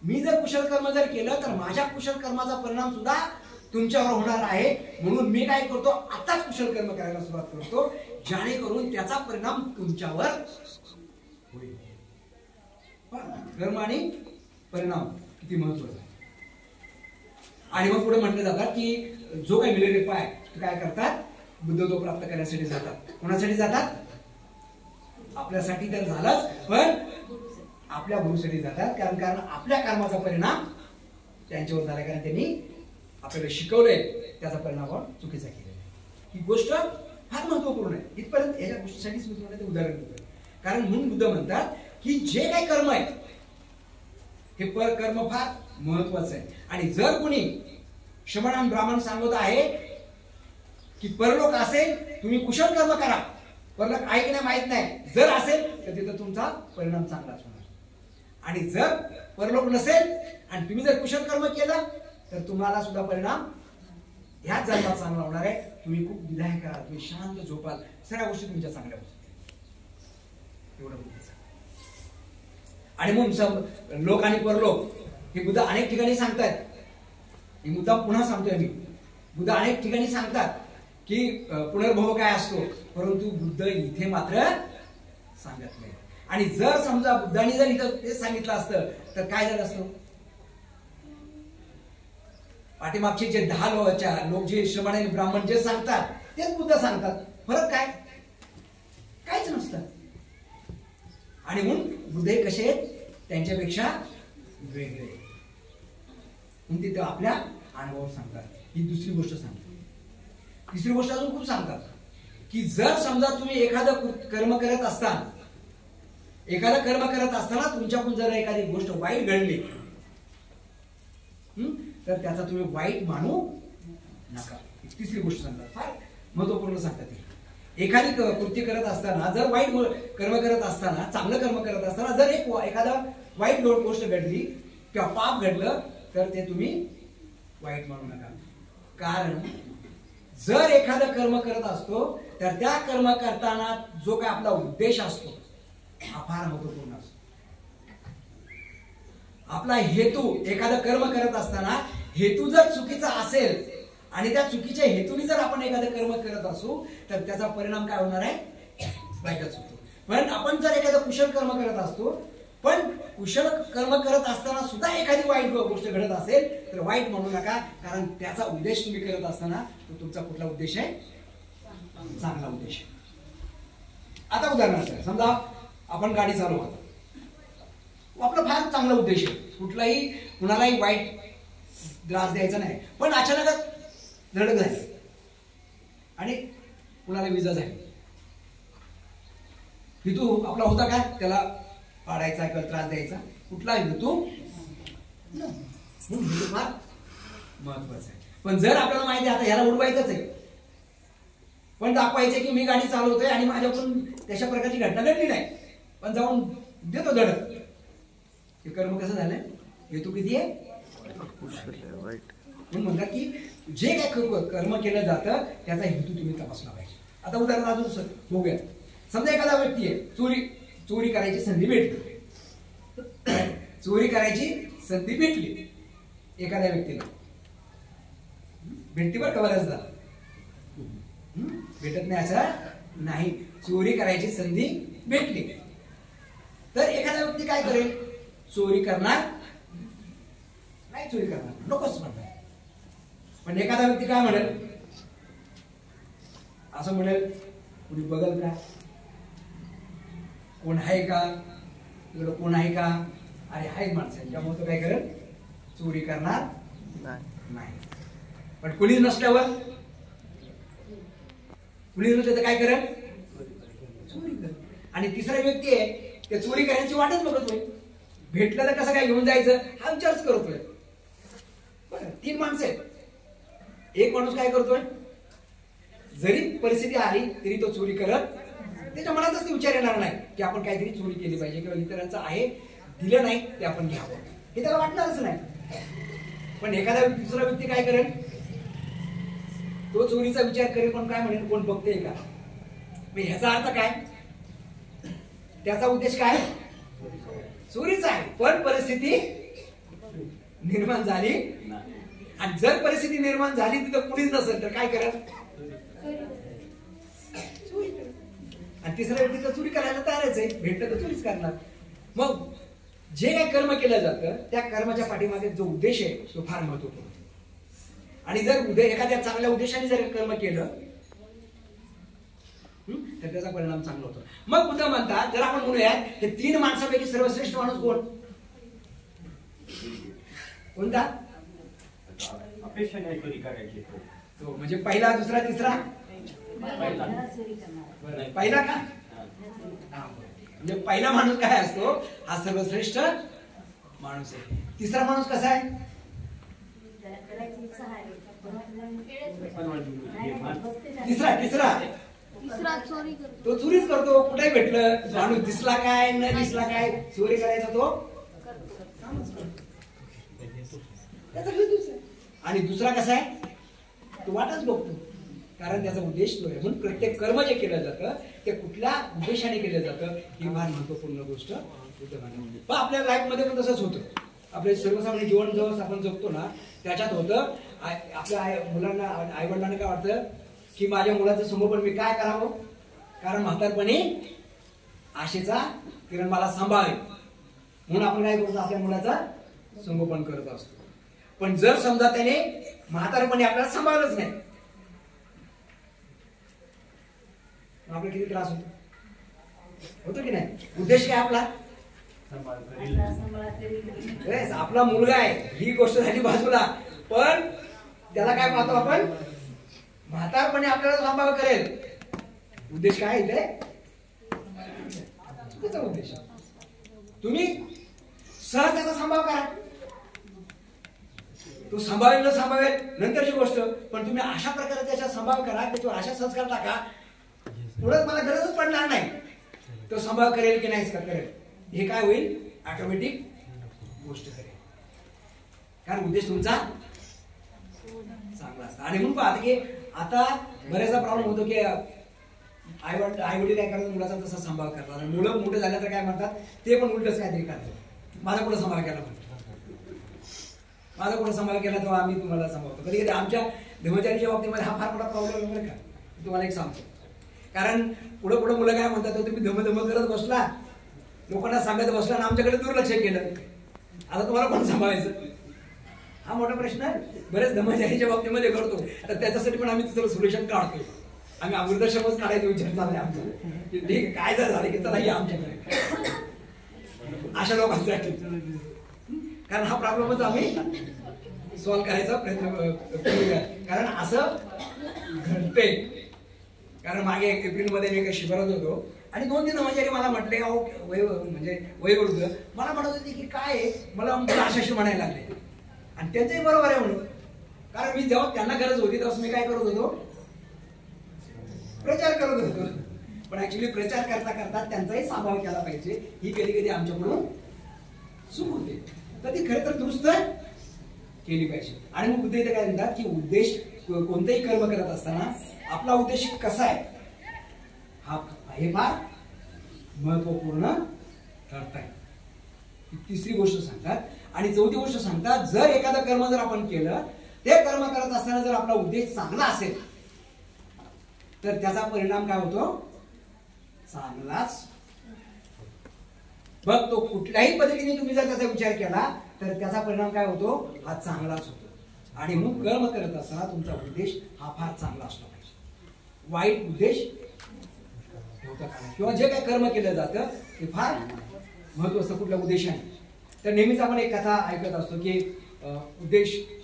मी जर कुशल कर्म जर केलं तर माझ्या कुशल कर्माचा परिणाम सुद्धा तुमच्यावर होणार आहे. म्हणून मी काय करतो, आताच कुशल कर्म करायला सुरुवात करतो, जेणेकरून त्याचा परिणाम तुमच्यावर होईल. कर्म आणि परिणाम किती महत्वाचा आहे. आणि मग पुढे म्हटलं जातात की जो काही मिलेले पाय ते काय करतात, बुद्धत्व प्राप्त करण्यासाठी जातात. कोणासाठी जातात? आपल्यासाठी तर झालंच, पण आपल्या गुरुसाठी जातात. कारण आपल्या कर्माचा परिणाम त्यांच्यावर झाला, कारण त्यांनी आपल्याला शिकवलंय त्याचा परिणाम चुकीचा केलेला आहे. ही गोष्ट फार महत्वपूर्ण आहे. इथपर्यंत याच्या गोष्टीसाठीच मी तुम्हाला ते उदाहरण देतोय. कारण म्हणून बुद्ध म्हणतात की जे काही कर्म आहे हे कर्म फार महत्वाचं आहे. आणि जर कोणी श्रमण आणि ब्राह्मण सांगत आहे की परलोक असेल, तुम्ही कुशल कर्म करा, परलोक आहे की नाही माहित नाही, जर असेल तर तिथं तुमचा परिणाम चांगलाच होणार. आणि जर परलोक नसेल आणि तुम्ही जर कुशल कर्म केलं तर तुम्हाला सुद्धा परिणाम ह्याच जन्मात चांगला होणार आहे. तुम्ही खूप विधायक करा, तुम्ही शांत झोपाल, सगळ्या गोष्टी तुमच्या चांगल्या होतील. एवढं बुद्धाचं. आणि मग लोक आणि परलोक हे बुद्ध अनेक ठिकाणी सांगतात. ही मुद्दा पुन्हा सांगतोय मी. बुद्ध अनेक ठिकाणी सांगतात की पुनर्भव काय असतो, परंतु बुद्ध इथे मात्र सांगत नाही. आणि जर समजा बुद्धांनी जर इथं तेच सांगितलं असतं तर काय झालं असतं? पाठीमागचे जे 10 लोक जे श्रमण आणि ब्राह्मण जे सांगतात तेच बुद्ध सांगतात. फरक काय? काहीच नसतं. आणि म्हणून बुद्ध हे कसे आहेत? त्यांच्यापेक्षा वेगळे. म्हणून ते आपल्या अनुभव सांगतात. ही दुसरी गोष्ट सांगतात. तिसरी गोष्ट अजून खूप सांगतात की जर समजा तुम्ही एखादं कर्म करत असताना तुमच्याकडून जर एखादी गोष्ट वाईट घडली तर त्याचा तुम्ही वाईट मानू नका. तिसरी गोष्ट सांगतात, फार महत्वपूर्ण सांगतात. एखादी कृती करत असताना, जर वाईट कर्म करत असताना, चांगलं कर्म करत असताना जर एखादा वाईट गोष्ट घडली किंवा पाप घडलं तर ते तुम्ही वाईट मानू नका. कारण जर एखादं कर्म करत असतो तर त्या कर्म करताना जो काय आपला उद्देश असतो हा फार महत्वपूर्ण असतो. आपला हेतू, एखादं कर्म करत असताना हेतू जर चुकीचा असेल आणि त्या चुकीच्या हेतूने जर आपण एखादं कर्म करत असू तर त्याचा परिणाम काय होणार आहे? वाईटच होतो. पण आपण जर एखादं कुशल कर्म करत असतो, पण कुशल कर्म करत असताना सुद्धा एखादी वाईट गोष्ट घडत असेल तर वाईट म्हणू नका, कारण त्याचा उद्देश तुम्ही करत असताना तो तुमचा कुठला उद्देश आहे? चांगला उद्देश आहे. आता उदाहरणार्थ समजा आपण गाडी चालवतो, आपला फार चांगला उद्देश आहे, कुठलाही कुणालाही वाईट त्रास द्यायचा नाही, पण अचानक धडक झाली आणि कुणाला विजा झाली. हेतू आपला होता काय? त्याला पाडायचा किंवा त्रास द्यायचा, कुठला हेतू? हेतू फार महत्वाचा आहे. पण जर आपल्याला माहिती आहे आता ह्याला उडवायचंच आहे, पण दाखवायचं की मी गाडी चालवतोय आणि माझ्याकडून तशा प्रकारची घटना घडली नाही, पण जाऊन देतो धडक, हे कर्म कसं झालंय? हेतू किती आहे? वाईट. म्हणून म्हणतात की जे काय कर्म केलं जातं त्याचा हेतू तुम्ही तपासला पाहिजे. आता उदाहरण अजून बघूया. समजा एखादा व्यक्ती आहे, चोरी करायची संधी भेटली, चोरी करायची संधी भेटली एखाद्या व्यक्तीला, भेटती बरं का बऱ्याचदा, भेटत नाही असं नाही, चोरी करायची संधी भेटली तर एखादा व्यक्ती काय करेल? चोरी करणार नाही, चोरी करणार नकोच म्हणणार. पण एखादा व्यक्ती काय म्हणेल, असं म्हणेल कुणी बघल का, कोण आहे का, इकडं कोण आहे का, अरे आहे माणसं, त्यामुळे तो काय करेल, चोरी करणार नाही. पण कुणीच नसल्यावर, कुणीच नसलं तर काय करेल, चोरी करेल. आणि तिसरा व्यक्ती आहे ते चोरी करण्याची वाटच बघतोय, भेटलं तर कसं काय घेऊन जायचं हा विचारच करतोय. बरं, 3 माणसं आहेत. एक माणूस काय करतोय, जरी परिस्थिती आली तरी तो चोरी करत, त्याच्या मनातच ते विचार येणार नाही की आपण काहीतरी चोरी केली पाहिजे किंवा इतरांचं आहे दिलं नाही ते आपण घ्यावं, हे त्याला वाटणारच नाही. पण एखादा दुसरा व्यक्ती काय करेल, तो चोरीचा विचार करेल, पण काय म्हणेल, कोण बघते का. ह्याचा अर्थ काय, त्याचा उद्देश काय, चोरीचा आहे. पण परिस्थिती निर्माण झाली, आणि जर परिस्थिती निर्माण झाली तिथं कुणीच नसेल तर काय करेल, आणि तिसऱ्या व्यक्ती तर चोरी करायला तयारच आहे, भेटलं तर चोरीच करणार. मग जे काही कर्म केलं जातं त्या कर्माच्या पाठीमागे जो उद्देश आहे तो फार महत्वपूर्ण. आणि जर एखाद्या चांगल्या उद्देशाने जर कर्म केलं तर त्याचा परिणाम चांगला होतो. मग बुद्ध म्हणतात, जर आपण म्हणूयात हे 3 माणसापैकी सर्वश्रेष्ठ माणूस कोण, कोणता, अपेक्षा नाही चोरी करायची तो म्हणजे पहिला, दुसरा, तिसरा, पहिला का, म्हणजे पहिला माणूस काय असतो, हा सर्वश्रेष्ठ माणूस आहे. तिसरा माणूस कसा आहे, तिसरा तो चोरीच करतो. कुठे भेटलं माणूस, दिसला काय न दिसला काय, चोरी करायचा तो त्याचा हेतूच आहे. आणि दुसरा कसा आहे, तो वाटच बघतो, कारण त्याचा उद्देश तो आहे. म्हणून प्रत्येक कर्म जे केलं जातं ते कुठल्या उद्देशाने केलं जातं ही फार महत्वपूर्ण गोष्ट होतं. पण आपल्या लाईफ मध्ये पण तसंच होतं. आपले सर्वसामान्य जीवन जवळ आपण जगतो ना, त्याच्यात होतं आपल्या मुलांना, आई वडिलांना काय वाटतं की माझ्या मुलाचं संगोपन मी काय करावं, कारण म्हातारपणी आशेचा किरण मला सांभाळेल, म्हणून आपण काय करतो, आपल्या मुलाचं संगोपन करत असतो. पण जर समजा त्याने म्हातारपणी आपल्याला सांभाळलंच नाही, आपल्याला किती त्रास होतो की नाही. उद्देश काय आपला, आपला मुलगा आहे ही गोष्ट झाली बाजूला, पण त्याला काय पाहतो आपण, म्हातारपणे आपल्याला सांभाळ करेल. उद्देश काय इथे, चुकीचा उद्देश. तुम्ही सहज त्याचा सांभाळ करा, तो सांभाळेल न सांभाळेल नंतरची गोष्ट, पण तुम्ही अशा प्रकारे त्याचा सांभाळ करा, त्याच्यावर अशा संस्कार टाका, पुढे मला गरजच पडणार नाही, तो सांभाळ करेल की नाही करेल, हे काय होईल, ऑटोमॅटिक गोष्ट करेल, कारण उद्देश तुमचा चांगला असतो. आणि म्हणून पाहता की आता बऱ्याचदा प्रॉब्लेम होतो की आई वडील काय करतात, मुलाचा तसा सांभाळ करतात, आणि मुलं मोठे झाल्या तर काय म्हणतात, ते पण उलटच काहीतरी करतात, माझा कुठं सांभाळ केला, माझा कुठं सांभाळ केला तर आम्ही तुम्हाला सांभाळतो. कधी कधी आमच्या धर्मचारीच्या बाबतीमध्ये हा फार मोठा प्रॉब्लेम आहे बरं का, तुम्हाला एक सांगतो. कारण पुढे पुढे मुलं काय म्हणतात, तुम्ही धम करत बसला, लोकांना सांगत बसला आणि आमच्याकडे दुर्लक्ष केलं, आता तुम्हाला कोण सांभाळायचं, हा मोठा प्रश्न बरेच धर्मचारीच्या बाबतीमध्ये करतो. तर त्याच्यासाठी पण आम्ही तिचं सोल्युशन काढतोय, आम्ही अमृताश्रमच काढायचा विचार चाललाय आमचा. ठीक काय जर झालं की चला या आमच्याकडे अशा लोकांसाठी, कारण हा प्रॉब्लेमच आम्ही सॉल्व्ह करायचा प्रयत्न करूया. कारण असं घडते, कारण मागे एप्रिलमध्ये मी काही शिबिरात होतो आणि 2-3 धर्मचारी मला म्हटले, म्हणजे वयोवृद्ध मला म्हणत होते की काय मला अशाशी म्हणायला लागले, आणि त्यांचंही बरोबर आहे म्हणून, कारण मी जेव्हा त्यांना गरज होती तेव्हा मी काय करत होतो, प्रचार करत होतो. पण ऍक्च्युली प्रचार करता करता त्यांचाही सांभाळ केला पाहिजे, ही कधी कधी आमच्याकडून चूक होते, तर ती खरं तर दुरुस्त केली पाहिजे. आणि मग बुद्ध इथे काय म्हणतात की उद्देश, कोणतेही कर्म करत असताना आपला उद्देश कसा आहे हे फार महत्वपूर्ण ठरत आहे. तिसरी गोष्ट सांगतात. आणि चौथी गोष्ट सांगतात, जर एखादं कर्म जर आपण केलं, ते कर्म करत असताना जर आपला उद्देश चांगला असेल तर त्याचा परिणाम काय होतो, चांगलाच. मग तो कुठल्याही पद्धतीने तुम्ही जर त्याचा विचार केला तर त्याचा परिणाम काय होतो, हा चांगलाच होतो. आणि मग कर्म करत असताना तुमचा उद्देश हा फार चांगला असला पाहिजे, वाईट उद्देश होता का नाही, किंवा जे काही कर्म केलं जातं ते फार महत्वाचं कुठल्या उद्देशाने. तर नेहमीच आपण एक कथा ऐकत असतो की उद्देशाच्या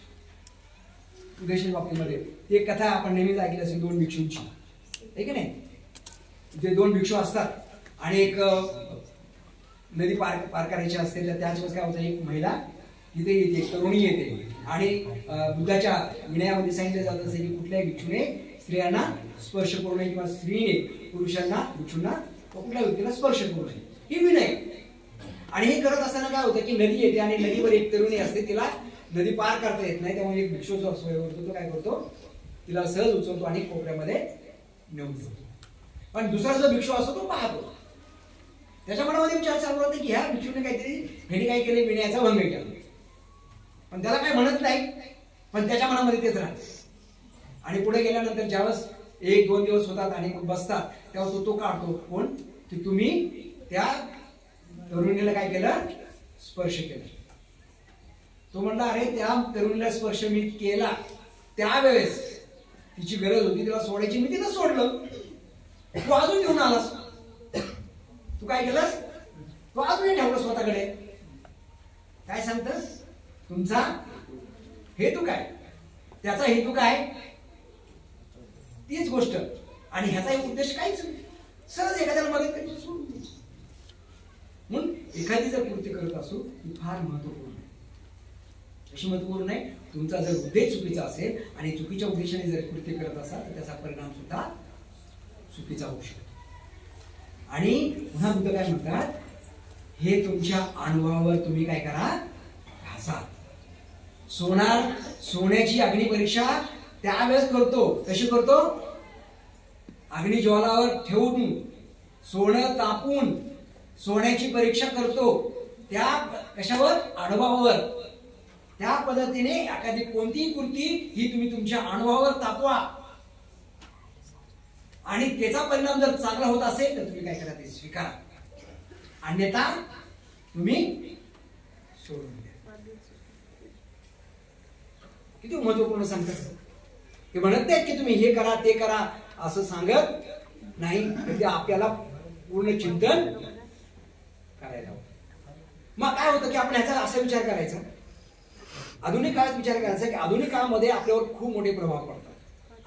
बाबतीमध्ये ती एक कथा आपण नेहमीच ऐकली असेल, 2 भिक्षूंची, आहे की नाही. ते 2 भिक्षू असतात आणि एक नदी पार करायची असते. तर त्याच वेळेस काय होतं, एक महिला तिथे येते, एक तरुणी येते आणि बुद्धाच्या विनयामध्ये सांगितलं जात असेल की कुठल्याही भिक्षूने स्त्रियांना स्पर्श करू नये किंवा स्त्रीने पुरुषांना भिक्षूंना कुठल्या व्यक्तीला स्पर्श करू नये, ही विनय. आणि हे करत असताना काय होतं की नदी येते आणि नदीवर एक तरुणी असते, तिला नदी पार करता येत नाही. त्यामुळे एक भिक्षू जो असतो तो काय करतो, तिला सहज उचलतो आणि कोपऱ्यामध्ये नेऊन ठेवतो. पण दुसरा जो भिक्षू असतो तो पाहतो. त्याच्या मनामध्ये विचार चालू होते की ह्या भिक्षूने काहीतरी ह्याने काय केले, विनयाचा भंग केला. पण त्याला काय म्हणत नाही, पण त्याच्या मनामध्ये तेच राहते. आणि पुढे गेल्यानंतर ज्यावेळेस 1-2 दिवस होतात आणि मग बसतात, तेव्हा तो काढतो कोण, की तुम्ही त्या तरुणीला काय केलं, स्पर्श केला. तो म्हणला, अरे त्या तरुणीला स्पर्श मी केला त्यावेळेस तिची गरज होती, तिला सोडायची, मी तिला सोडलं, तू अजून घेऊन आलास, तू काय केलंस, तू अजूनही ठेवलं स्वतःकडे. काय सांगतस, तुमचा हेतू काय, त्याचा हेतू काय, तीच गोष्ट. आणि ह्याचा एक उद्देश काहीच नाही, सहज एखाद्याला मदत करायची, सोडून द्यायची. म्हणून एखादी जर कृती करत असू ती फार महत्वपूर्ण आहे. अशी महत्वपूर्ण आहे, तुमचा जर उद्देश चुकीचा असेल आणि चुकीच्या उद्देशाने जर कृती करत असाल तर त्याचा परिणाम सुद्धा चुकीचा होऊ शकतो. आणि पुन्हा बुद्ध काय म्हणतात, हे तुमच्या अनुभवावर तुम्ही काय करा, घासा. सोन्याची अग्निपरीक्षा त्यावेळेस करतो, कशी करतो, अग्निज्वालावर ठेवून सोनं तापून सोन्याची परीक्षा करतो. त्या कशावर, अनुभवावर. त्या पद्धतीने एखादी कोणतीही कृती ही तुम्ही तुमच्या अनुभवावर तापवा आणि त्याचा परिणाम जर चांगला होत असेल तर तुम्ही काय करा, ते स्वीकारा, अन्यथा तुम्ही सोडून द्या. किती महत्वपूर्ण सांगतात. ते म्हणत नाहीत की तुम्ही हे करा ते करा असं सांगत नाही, ते आपल्याला पूर्ण चिंतन करायला हवं. मग काय होतं की आपण ह्याचा असा विचार करायचा, आधुनिक काळात विचार करायचा की आधुनिक काळामध्ये आपल्यावर खूप मोठे प्रभाव पडतात,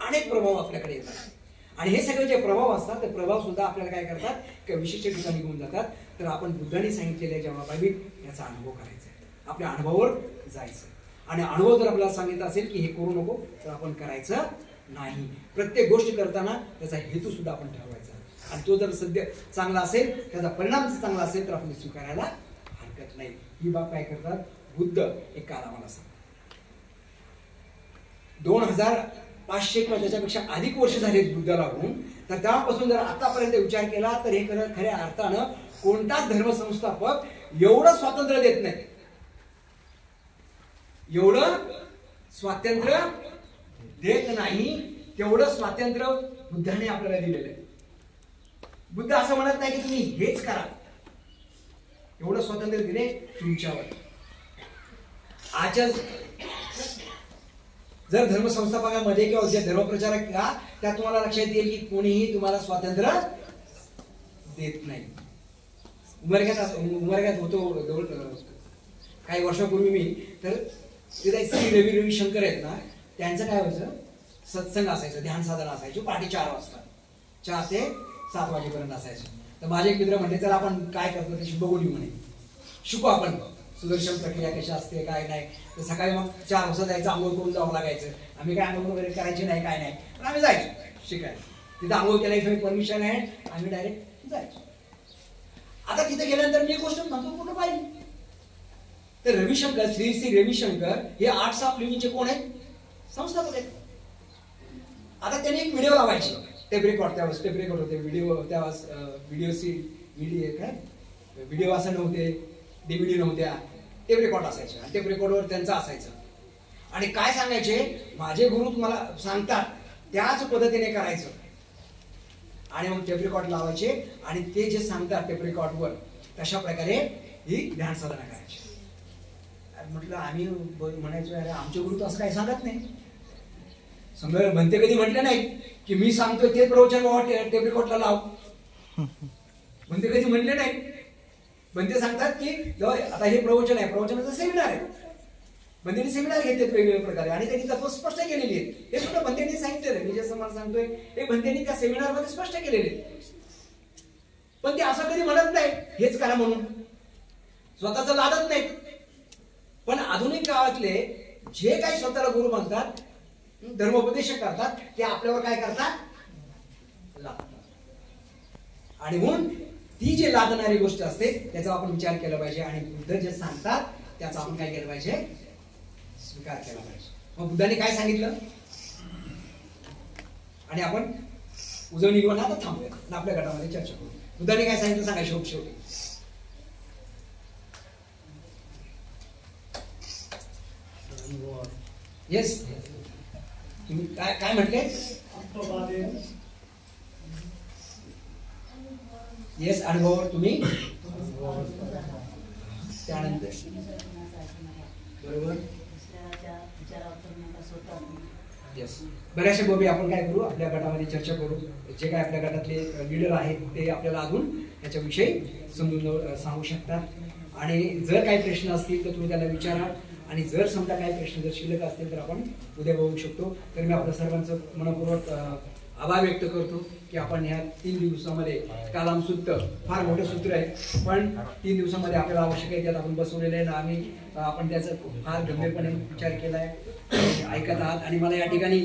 अनेक प्रभाव आपल्याकडे येतात. आणि हे सगळे जे प्रभाव असतात ते प्रभाव सुद्धा आपल्याला काय करतात, की विशिष्ट ठिकाणी घेऊन जातात. तर आपण बुद्धाने सांगितलेल्या जवाबाबी याचा अनुभव करायचा आहे, आपल्या अनुभवावर जायचं. आणि अनुभव जर आपल्याला सांगितलं असेल की हे करू नको तर आपण करायचं नाही. प्रत्येक गोष्ट करताना त्याचा हेतू सुद्धा आपण ठरवायचा आणि तो जर सध्या चांगला असेल, त्याचा परिणाम चांगला असेल तर आपण स्वीकारायला हरकत नाही. ही बाब काय करतात बुद्ध एक काल आम्हाला सांगतात. 2500 किंवा त्याच्यापेक्षा अधिक वर्ष झालेत बुद्धाला होऊन. तर तेव्हापासून जर आतापर्यंत विचार केला तर हे खऱ्या अर्थानं कोणताच धर्मसंस्थापक एवढं स्वातंत्र्य देत नाही, एवढं स्वातंत्र्य देत नाही, तेवढं स्वातंत्र्य बुद्धाने आपल्याला दिलेलं आहे. बुद्ध असं म्हणत नाही की तुम्ही हेच करा, एवढं स्वातंत्र्य दिले तुमच्यावर. आजच्या जर धर्मसंस्थापकामध्ये किंवा जे धर्मप्रचारक का त्यात तुम्हाला लक्षात येईल की कोणीही तुम्हाला स्वातंत्र्य देत नाही. उमरग्यात होतो काही वर्षापूर्वी मी, तर तिथे श्री रविशंकर आहेत ना, त्यांचं काय व्हायचं, सत्संग असायचं, ध्यान साधना असायची, पहाटे 4 वाजता 4 ते 7 वाजेपर्यंत असायचं. तर माझे एक मित्र म्हणले, तर आपण काय करतो ते बघून येऊ म्हणे, शिकू आपण सुदर्शन प्रक्रिया कशी असते काय नाही. तर सकाळी मग 4 वाजता जायचं, आंघोळ करून जावं लागायचं. आम्ही काय आंघोळ वगैरे करायची नाही, काय नाही, पण आम्ही जायचो शिकायला. तिथे आंघोळ केल्याशिवाय परमिशन आहे, आम्ही डायरेक्ट जायचो. आता तिथे गेल्यानंतर मी एक गोष्ट महत्वपूर्ण पाहिली, तर रविशंकर, श्री रविशंकर हे आर्ट्स ऑफ लिव्हिंगचे कोण आहेत, संस्थापक आहेत. आता त्यांनी एक व्हिडिओ लावायचे, टेप रेकॉर्ड, त्यावेळेस टेप रेकॉर्ड होते, व्हिडिओ त्यावेळेस व्हिडिओ असं नव्हते, DVD नव्हत्या, टेप रेकॉर्ड असायचे आणि टेप रेकॉर्डवर त्यांचं असायचं. आणि काय सांगायचे, माझे गुरु तुम्हाला सांगतात त्याच पद्धतीने करायचं. आणि मग टेप रेकॉर्ड लावायचे आणि ते जे सांगतात टेप रेकॉर्डवर तशा प्रकारे ही ध्यान साधना करायची. म्हटलं आम्ही म्हणायचो अरे आमचे गुरु तर असं काही सांगत नाही. समजा म्हणते कधी म्हटलं नाही की मी सांगतोय ते प्रवचन टेप रेकॉर्डला लाव. म्हणते कधी म्हणले नाही. म्हणते सांगतात की आता हे प्रवचन आहे, प्रवचनाचं सेमिनार आहे. बंदेने सेमिनार घेतलेत वेगवेगळ्या प्रकारे आणि त्यांनी तत्व स्पष्ट केलेली आहेत. हे सुद्धा बंदेने सांगितलेलं आहे. मी जे समाज सांगतोय हे बंदेने त्या सेमिनार मध्ये स्पष्ट केलेले आहेत. पण ते असं कधी म्हणत नाही हेच करा म्हणून, स्वतःच लादत नाहीत. पण आधुनिक काळातले जे काही स्वतःला गुरु म्हणतात, धर्मोपदेशक करतात, ते आपल्यावर काय करतात, लादतात. आणि म्हणून ती जी लादणारी गोष्ट असते त्याचा आपण विचार केला पाहिजे आणि बुद्ध जे सांगतात त्याचा आपण काय केलं पाहिजे, स्वीकार केला पाहिजे. मग बुद्धाने काय सांगितलं आणि आपण उजवणी घेऊन आता थांबूया आणि आपल्या गटामध्ये चर्चा करू. बुद्धाने काय सांगितलं सांगा शेवटी. येस, तुम्ही काय काय म्हटले? येस, अनुभव तुम्ही त्यानंतर बरोबर. येस, बऱ्याचशा बाबी आपण काय करू, आपल्या गटामध्ये चर्चा करू. जे काय आपल्या गटातले लीडर आहेत ते आपल्याला अजून याच्याविषयी समजून सांगू शकतात. आणि जर काही प्रश्न असतील तर तुम्ही त्याला विचारा. आणि जर समजा काही प्रश्न जर शिल्लक असतील तर आपण उद्या बघू शकतो. तर मी आपल्या सर्वांचं मनपूर्वक आभार व्यक्त करतो की आपण ह्या 3 दिवसामध्ये कालाम सूत्र फार मोठं सूत्र आहे, पण 3 दिवसामध्ये आपल्याला आवश्यक आहे त्यात आपण बसवलेलं आहे ना. आपण त्याचा फार गंभीरपणे विचार केला आहे, ऐकत आहात आणि मला या ठिकाणी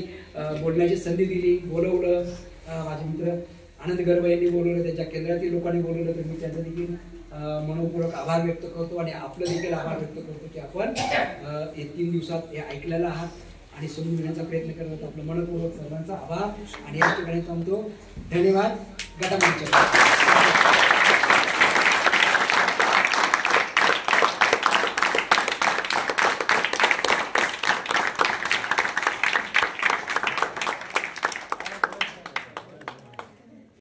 बोलण्याची संधी दिली, बोलवलं. माझे मित्र आनंद गर्भ यांनी बोलवलं, त्यांच्या केंद्रातील लोकांनी बोलवलं, तर मी त्यांचा देखील मनपूर्वक आभार व्यक्त करतो आणि आपलं देखील आभार व्यक्त करतो की आपण हे 3 दिवसात हे ऐकलेलं आहात आणि समजून घेण्याचा प्रयत्न करत. आपलं मनपूर्वक सर्वांचा आभार आणि या ठिकाणी थांबतो. धन्यवाद. गटामध्ये